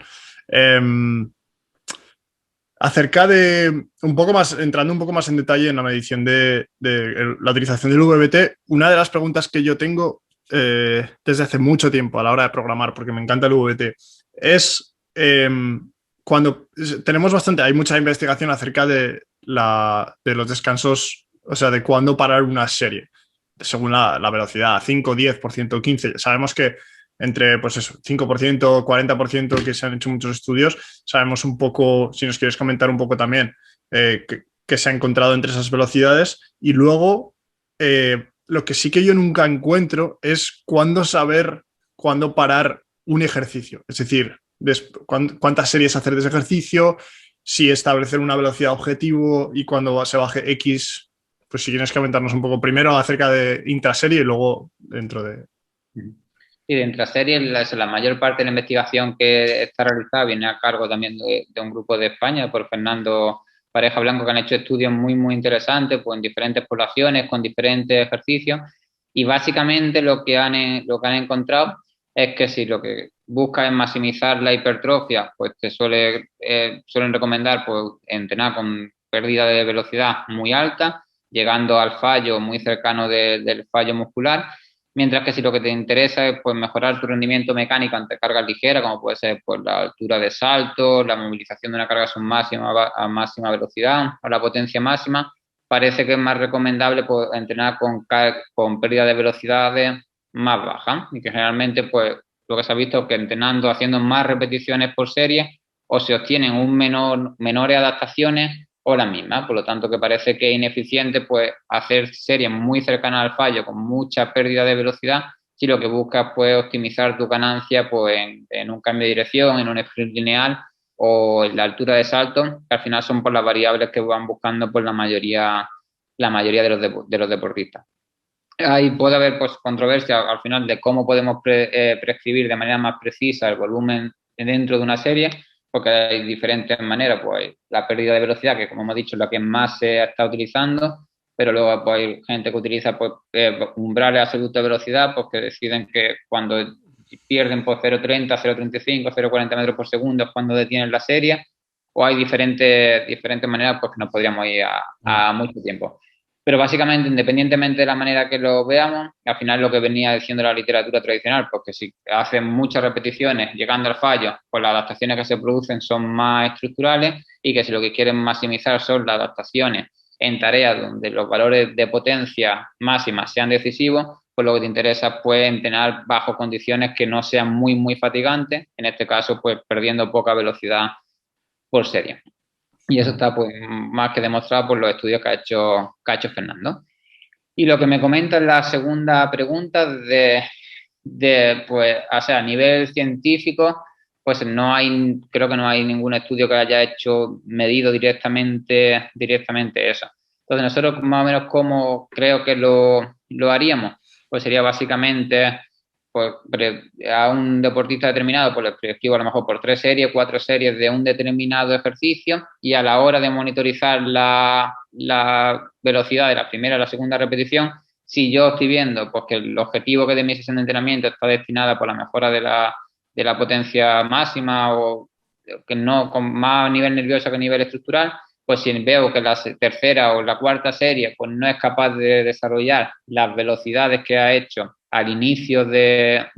Acerca de entrando un poco más en detalle en la medición de la utilización del VBT, una de las preguntas que yo tengo desde hace mucho tiempo a la hora de programar, porque me encanta el VBT, es cuando hay mucha investigación acerca de los descansos, o sea, de cuándo parar una serie, según la velocidad, 5, 10%, 15%. Sabemos que entre, pues eso, 5%, 40%, que se han hecho muchos estudios. Sabemos un poco, si nos quieres comentar un poco también, que se ha encontrado entre esas velocidades. Y luego, lo que sí que yo nunca encuentro es cuándo parar un ejercicio. Es decir, cuántas series hacer de ese ejercicio, si establecer una velocidad objetivo y cuando se baje X. Pues si quieres comentarnos un poco primero acerca de intraserie y luego dentro de... Sí, de intraserie, la mayor parte de la investigación que está realizada viene a cargo también de un grupo de España, por Fernando Pareja Blanco, que han hecho estudios muy, muy interesantes pues, en diferentes poblaciones, con diferentes ejercicios. Y básicamente lo que han encontrado es que si lo que buscas es maximizar la hipertrofia, pues te suelen recomendar pues, entrenar con pérdida de velocidad muy alta, llegando al fallo muy cercano del fallo muscular, mientras que si lo que te interesa es pues, mejorar tu rendimiento mecánico ante cargas ligeras, como puede ser pues, la altura de salto, la movilización de una carga submáxima a máxima velocidad o la potencia máxima, parece que es más recomendable pues, entrenar con pérdida de velocidades más bajas y que generalmente pues lo que se ha visto es que entrenando, haciendo más repeticiones por serie o se obtienen menores adaptaciones o las mismas, por lo tanto que parece que es ineficiente pues hacer series muy cercanas al fallo con mucha pérdida de velocidad si lo que buscas pues optimizar tu ganancia pues en un cambio de dirección, en un sprint lineal o en la altura de salto, que al final son por las variables que van buscando por la mayoría de los deportistas. Ahí puede haber pues, controversia al final de cómo podemos prescribir de manera más precisa el volumen dentro de una serie, porque hay diferentes maneras. Pues la pérdida de velocidad, que como hemos dicho es la que más se está utilizando, pero luego pues, hay gente que utiliza pues, umbrales absolutos de velocidad, pues que deciden que cuando pierden por 0,30, 0,35, 0,40 metros por segundo es cuando detienen la serie, o hay diferentes maneras pues, que nos podríamos ir a mucho tiempo. Pero básicamente, independientemente de la manera que lo veamos, al final lo que venía diciendo la literatura tradicional, porque si hacen muchas repeticiones llegando al fallo, pues las adaptaciones que se producen son más estructurales y que si lo que quieren maximizar son las adaptaciones en tareas donde los valores de potencia máxima sean decisivos, pues lo que te interesa pues entrenar bajo condiciones que no sean muy fatigantes, en este caso pues perdiendo poca velocidad por serie. Y eso está pues, más que demostrado por los estudios que ha hecho Fernando. Y lo que me comenta en la segunda pregunta pues, o sea, a nivel científico, pues creo que no hay ningún estudio que haya medido directamente eso. Entonces, nosotros más o menos cómo creo que lo haríamos, pues sería básicamente pues, a un deportista determinado, pues le prescribo a lo mejor por 3 series, 4 series de un determinado ejercicio y a la hora de monitorizar la velocidad de la primera y la segunda repetición, si yo estoy viendo pues, que el objetivo que de mi sesión de entrenamiento está destinada por la mejora de la potencia máxima o que no con más nivel nervioso que nivel estructural, pues si veo que la tercera o la cuarta serie pues no es capaz de desarrollar las velocidades que ha hecho al inicio del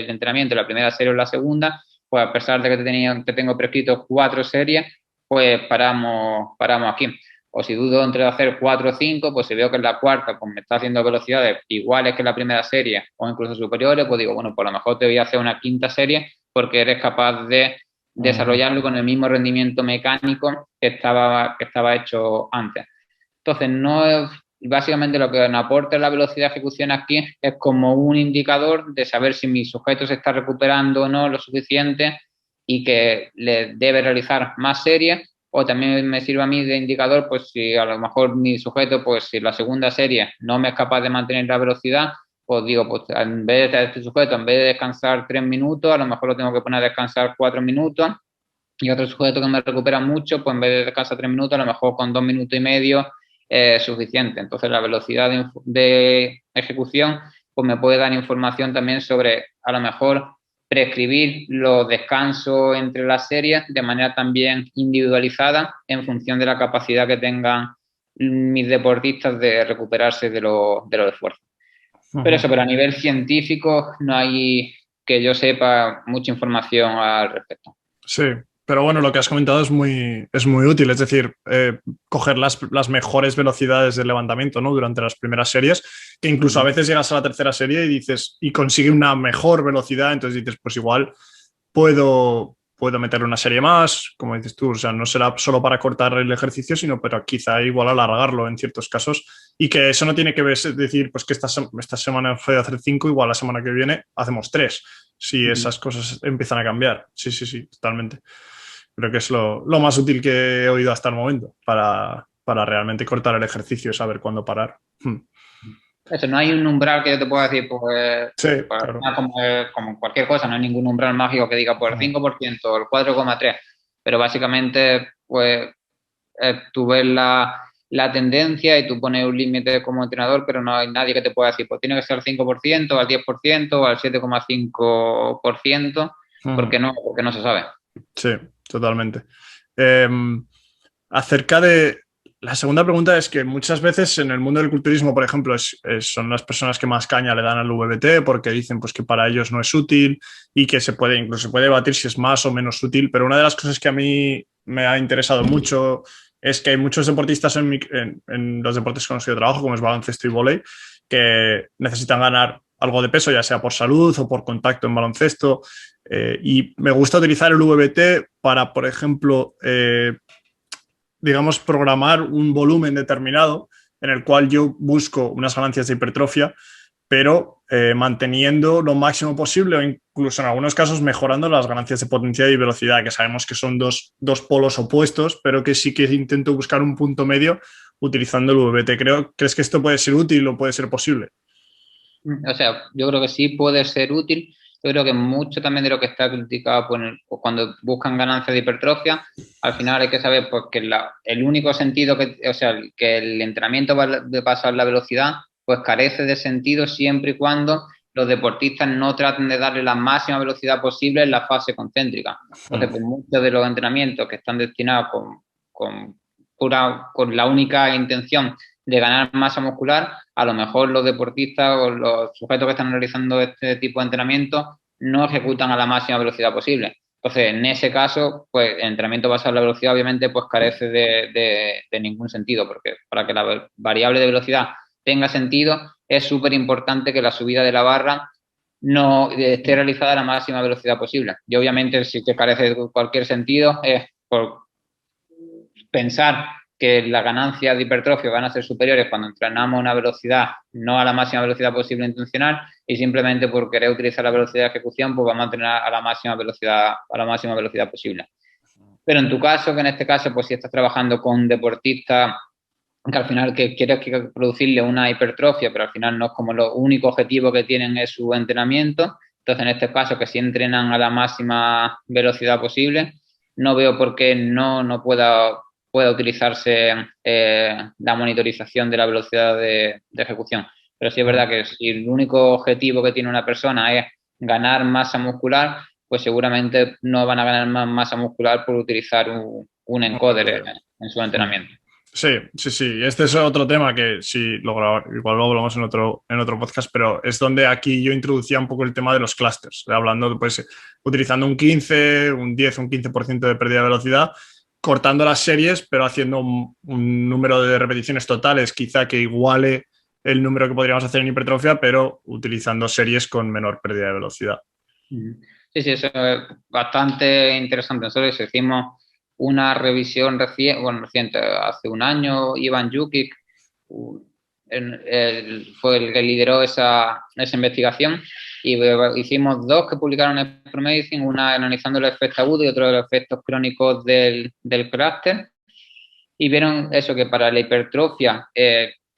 entrenamiento, la primera serie o la segunda, pues a pesar de que tengo prescrito 4 series, pues paramos aquí. O si dudo entre hacer 4 o 5, pues si veo que en la cuarta pues me está haciendo velocidades iguales que la primera serie o incluso superiores, pues digo, bueno, pues a lo mejor te voy a hacer una quinta serie porque eres capaz de desarrollarlo con el mismo rendimiento mecánico que estaba hecho antes. Entonces, básicamente lo que nos aporta la velocidad de ejecución aquí es como un indicador de saber si mi sujeto se está recuperando o no lo suficiente y que le debe realizar más series, o también me sirve a mí de indicador, pues si a lo mejor mi sujeto, pues si la segunda serie no me es capaz de mantener la velocidad, pues digo, pues en vez de este sujeto, en vez de descansar 3 minutos, a lo mejor lo tengo que poner a descansar 4 minutos, y otro sujeto que me recupera mucho, pues en vez de descansar 3 minutos, a lo mejor con 2 minutos y medio es suficiente. Entonces la velocidad de ejecución pues me puede dar información también sobre a lo mejor prescribir los descansos entre las series de manera también individualizada en función de la capacidad que tengan mis deportistas de recuperarse de los esfuerzos. Pero a nivel científico no hay, que yo sepa, mucha información al respecto. Sí, pero bueno, lo que has comentado es muy útil, es decir, coger las mejores velocidades de levantamiento, ¿no? Durante las primeras series, que incluso a veces llegas a la tercera serie y consigue una mejor velocidad, entonces dices, pues igual puedo meterle una serie más, como dices tú, o sea, no será solo para cortar el ejercicio, sino pero quizá igual alargarlo en ciertos casos, y que eso no tiene que decir, pues que esta semana fue de hacer 5, igual la semana que viene hacemos 3, si esas cosas empiezan a cambiar. Sí, totalmente. Creo que es lo más útil que he oído hasta el momento para realmente cortar el ejercicio y saber cuándo parar. Eso, no hay un umbral que yo te pueda decir, pues, sí, claro. como cualquier cosa, no hay ningún umbral mágico que diga por el 5% o el 4,3%, pero básicamente, pues, tú ves la la tendencia y tú pones un límite como entrenador, pero no hay nadie que te pueda decir, pues tiene que ser al 5%, al 10% o al 7,5%, porque no se sabe. Sí, totalmente. Acerca de... La segunda pregunta es que muchas veces en el mundo del culturismo, por ejemplo, son las personas que más caña le dan al VBT porque dicen pues, que para ellos no es útil y que incluso se puede debatir si es más o menos útil, pero una de las cosas que a mí me ha interesado mucho es que hay muchos deportistas en los deportes con los que yo trabajo, como es baloncesto y vóley, que necesitan ganar algo de peso, ya sea por salud o por contacto en baloncesto, y me gusta utilizar el VBT para, por ejemplo, digamos, programar un volumen determinado en el cual yo busco unas ganancias de hipertrofia, pero manteniendo lo máximo posible o incluso en algunos casos mejorando las ganancias de potencia y velocidad, que sabemos que son dos polos opuestos, pero que sí que intento buscar un punto medio utilizando el VBT. ¿Crees que esto puede ser útil o puede ser posible? O sea, yo creo que sí puede ser útil. Yo creo que mucho también de lo que está criticado pues, cuando buscan ganancias de hipertrofia, al final hay que saber pues, que el único sentido que el entrenamiento de pasar la velocidad pues carece de sentido siempre y cuando los deportistas no traten de darle la máxima velocidad posible en la fase concéntrica. Entonces, pues, muchos de los entrenamientos que están destinados con la única intención de ganar masa muscular, a lo mejor los deportistas o los sujetos que están realizando este tipo de entrenamiento no ejecutan a la máxima velocidad posible. Entonces, en ese caso, pues el entrenamiento basado en la velocidad obviamente pues carece de ningún sentido, porque para que la variable de velocidad tenga sentido es súper importante que la subida de la barra no esté realizada a la máxima velocidad posible. Y obviamente si te carece de cualquier sentido es por pensar que las ganancias de hipertrofia van a ser superiores cuando entrenamos a una velocidad no a la máxima velocidad posible intencional y simplemente por querer utilizar la velocidad de ejecución pues vamos a entrenar a la máxima velocidad posible. Pero en tu caso, que en este caso pues si estás trabajando con deportistas que al final que quieres producirle una hipertrofia, pero al final no es como lo único objetivo que tienen es su entrenamiento, entonces en este caso que si entrenan a la máxima velocidad posible, no veo por qué no pueda utilizarse la monitorización de la velocidad de ejecución. Pero sí es verdad que si el único objetivo que tiene una persona es ganar masa muscular, pues seguramente no van a ganar más masa muscular por utilizar un encoder en su entrenamiento. Sí. Este es otro tema que sí, igual lo hablamos en otro podcast, pero es donde aquí yo introducía un poco el tema de los clústeres, hablando, pues, utilizando un 15, un 10, un 15% de pérdida de velocidad, cortando las series, pero haciendo un número de repeticiones totales, quizá que iguale el número que podríamos hacer en hipertrofia, pero utilizando series con menor pérdida de velocidad. Sí, eso es bastante interesante. Nosotros hicimos una revisión reciente, hace un año, Ivan Jukic fue el que lideró esa investigación y hicimos dos que publicaron en Pro Medicine, una analizando los efectos agudos y otro de los efectos crónicos del clúster, y vieron eso, que para la hipertrofia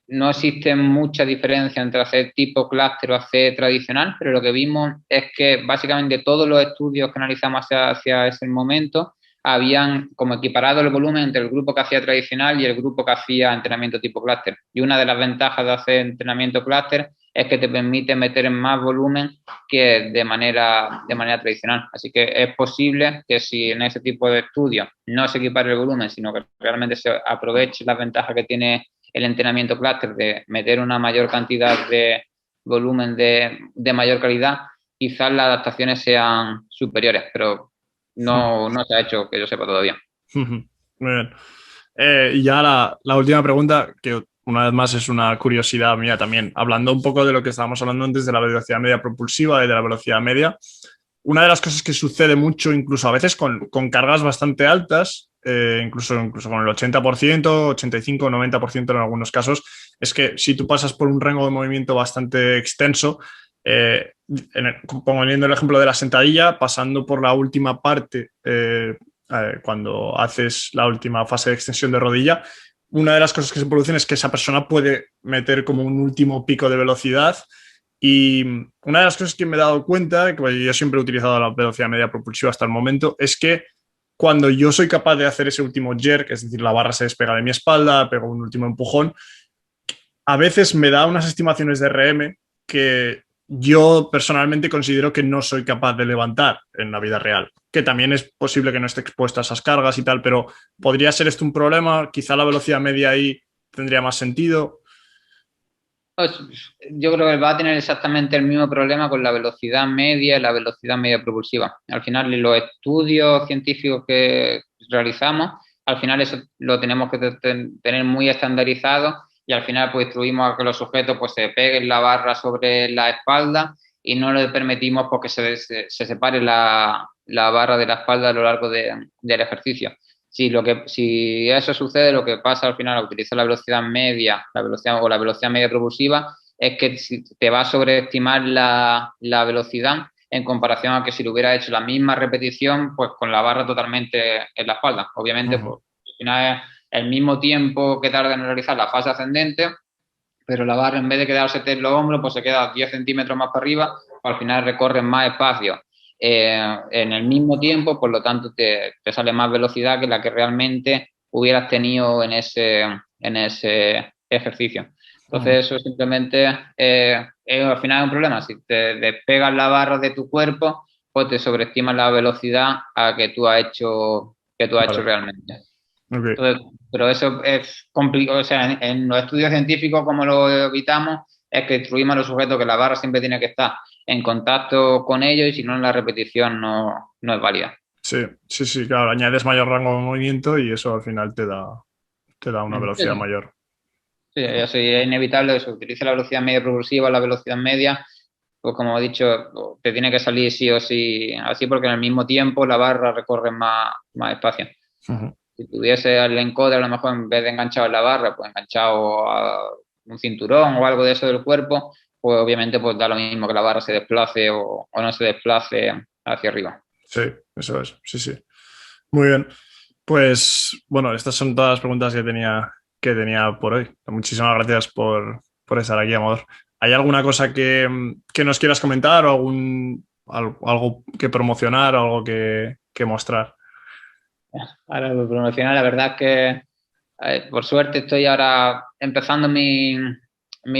no existe mucha diferencia entre hacer tipo clúster o hacer tradicional, pero lo que vimos es que básicamente todos los estudios que analizamos hacia ese momento habían como equiparado el volumen entre el grupo que hacía tradicional y el grupo que hacía entrenamiento tipo clúster. Y una de las ventajas de hacer entrenamiento clúster es que te permite meter en más volumen que de manera tradicional. Así que es posible que si en ese tipo de estudios no se equipare el volumen, sino que realmente se aproveche las ventajas que tiene el entrenamiento clúster de meter una mayor cantidad de volumen de mayor calidad, quizás las adaptaciones sean superiores, pero no se ha hecho que yo sepa todavía. Muy bien. Y ya la última pregunta, que una vez más es una curiosidad mía también, hablando un poco de lo que estábamos hablando antes de la velocidad media propulsiva y de la velocidad media. Una de las cosas que sucede mucho, incluso a veces con cargas bastante altas, incluso con el 80%, 85, 90% en algunos casos, es que si tú pasas por un rango de movimiento bastante extenso, poniendo el ejemplo de la sentadilla, pasando por la última parte, cuando haces la última fase de extensión de rodilla, una de las cosas que se producen es que esa persona puede meter como un último pico de velocidad. Y una de las cosas que me he dado cuenta, que yo siempre he utilizado la velocidad media propulsiva hasta el momento, es que cuando yo soy capaz de hacer ese último jerk, es decir, la barra se despega de mi espalda, pego un último empujón, a veces me da unas estimaciones de RM que yo personalmente considero que no soy capaz de levantar en la vida real, que también es posible que no esté expuesta a esas cargas y tal, pero ¿podría ser esto un problema? Quizá la velocidad media ahí tendría más sentido. Pues, yo creo que va a tener exactamente el mismo problema con la velocidad media y la velocidad media propulsiva. Al final, los estudios científicos que realizamos, al final eso lo tenemos que tener muy estandarizado y al final pues instruimos a que los sujetos pues se peguen la barra sobre la espalda y no le permitimos porque se separe la barra de la espalda a lo largo del ejercicio. Si eso sucede, lo que pasa al final al utilizar la velocidad media, la velocidad media propulsiva, es que te va a sobreestimar la velocidad en comparación a que si lo hubiera hecho la misma repetición, pues con la barra totalmente en la espalda. Obviamente, pues, al final es el mismo tiempo que tarda en realizar la fase ascendente, pero la barra en vez de quedarse en los hombros, pues se queda 10 centímetros más para arriba, pues al final recorre más espacio. En el mismo tiempo, por lo tanto te sale más velocidad que la que realmente hubieras tenido en ese ejercicio. Entonces eso simplemente al final es un problema. Si te despegas la barra de tu cuerpo, pues te sobreestimas la velocidad a que tú has hecho realmente. Okay. Entonces, pero eso es complicado. O sea, en los estudios científicos, como lo evitamos, es que instruimos a los sujetos que la barra siempre tiene que estar en contacto con ellos y si no, la repetición no es válida. Sí, claro, añades mayor rango de movimiento y eso al final te da una velocidad mayor. Sí, eso es inevitable que se utilice la velocidad media propulsiva, la velocidad media, pues como he dicho, te tiene que salir sí o sí así porque en el mismo tiempo la barra recorre más espacio. Si tuviese el encoder, a lo mejor en vez de enganchado en la barra, pues enganchado a un cinturón o algo de eso del cuerpo, pues obviamente pues da lo mismo que la barra se desplace o no se desplace hacia arriba. Sí, eso es, sí. Muy bien. Pues bueno, estas son todas las preguntas que tenía por hoy. Muchísimas gracias por estar aquí, Amador. ¿Hay alguna cosa que nos quieras comentar o algo que promocionar o algo que mostrar? Ahora, promocionar, la verdad es que por suerte estoy ahora empezando mi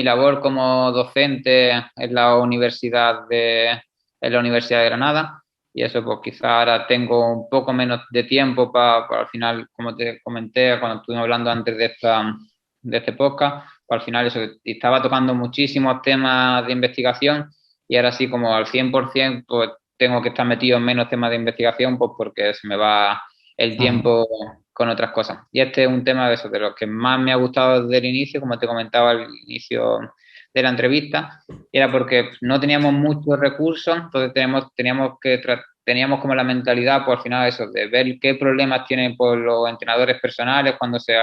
labor como docente en la Universidad de Granada y eso pues quizá ahora tengo un poco menos de tiempo para al final, como te comenté cuando estuvimos hablando antes de este podcast, pues al final eso, estaba tocando muchísimos temas de investigación y ahora sí como al 100% pues tengo que estar metido en menos temas de investigación pues porque se me va el tiempo con otras cosas. Y este es un tema de los que más me ha gustado desde el inicio, como te comentaba al inicio de la entrevista, y era porque no teníamos muchos recursos, entonces teníamos como la mentalidad, pues al final eso, de ver qué problemas tienen pues, los entrenadores personales cuando se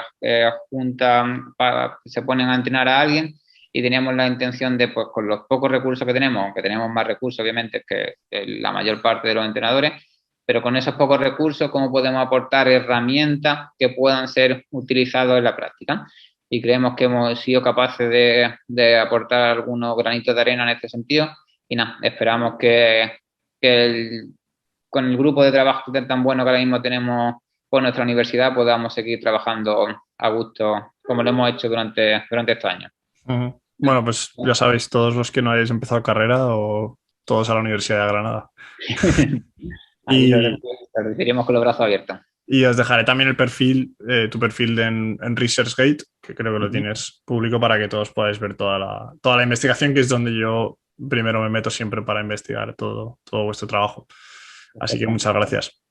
juntan, se ponen a entrenar a alguien, y teníamos la intención de, pues con los pocos recursos que tenemos, aunque tenemos más recursos obviamente que la mayor parte de los entrenadores, pero con esos pocos recursos, ¿cómo podemos aportar herramientas que puedan ser utilizadas en la práctica? Y creemos que hemos sido capaces de aportar algunos granitos de arena en este sentido. Y nada, esperamos que con el grupo de trabajo tan bueno que ahora mismo tenemos por nuestra universidad podamos seguir trabajando a gusto como lo hemos hecho durante estos años. Bueno, pues ya sabéis, todos los que no hayáis empezado carrera o todos a la Universidad de Granada. Ahí lo recibiremos con los brazos abiertos. Y os dejaré también el perfil, tu perfil en ResearchGate, que creo que lo tienes público para que todos podáis ver toda la investigación, que es donde yo primero me meto siempre para investigar todo vuestro trabajo. Así que muchas gracias.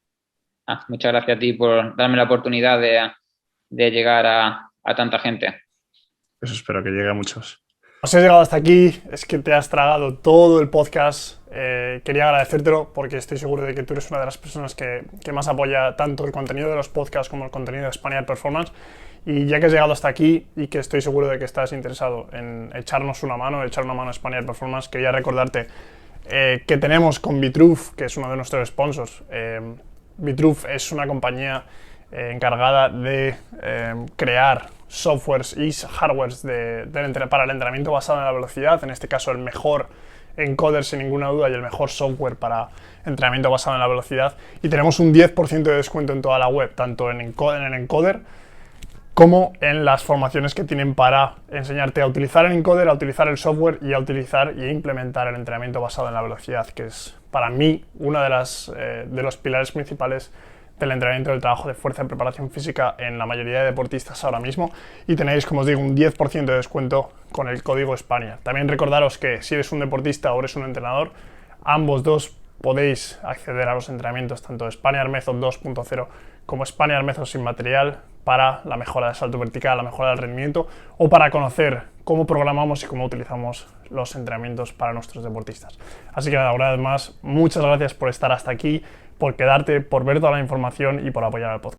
Muchas gracias a ti por darme la oportunidad de llegar a tanta gente. Eso espero que llegue a muchos. Si has llegado hasta aquí, es que te has tragado todo el podcast. Quería agradecértelo porque estoy seguro de que tú eres una de las personas que más apoya tanto el contenido de los podcasts como el contenido de Spaniard Performance. Y ya que has llegado hasta aquí y que estoy seguro de que estás interesado en echarnos una mano, echar una mano a Spaniard Performance, quería recordarte que tenemos con Vitruve, que es uno de nuestros sponsors. Vitruve es una compañía encargada de crear softwares y hardwares para el entrenamiento basado en la velocidad, en este caso el mejor encoder sin ninguna duda y el mejor software para entrenamiento basado en la velocidad, y tenemos un 10% de descuento en toda la web, tanto en el encoder como en las formaciones que tienen para enseñarte a utilizar el encoder, a utilizar el software y a utilizar y implementar el entrenamiento basado en la velocidad, que es para mí uno de los pilares principales del entrenamiento del trabajo de fuerza y preparación física en la mayoría de deportistas ahora mismo, y tenéis, como os digo, un 10% de descuento con el código Spaniard. También recordaros que si eres un deportista o eres un entrenador, ambos dos podéis acceder a los entrenamientos tanto de Spaniard Method 2.0 como Spaniard Method sin material para la mejora del salto vertical, la mejora del rendimiento, o para conocer cómo programamos y cómo utilizamos los entrenamientos para nuestros deportistas. Así que nada, una vez más, muchas gracias por estar hasta aquí, por quedarte, por ver toda la información y por apoyar al podcast.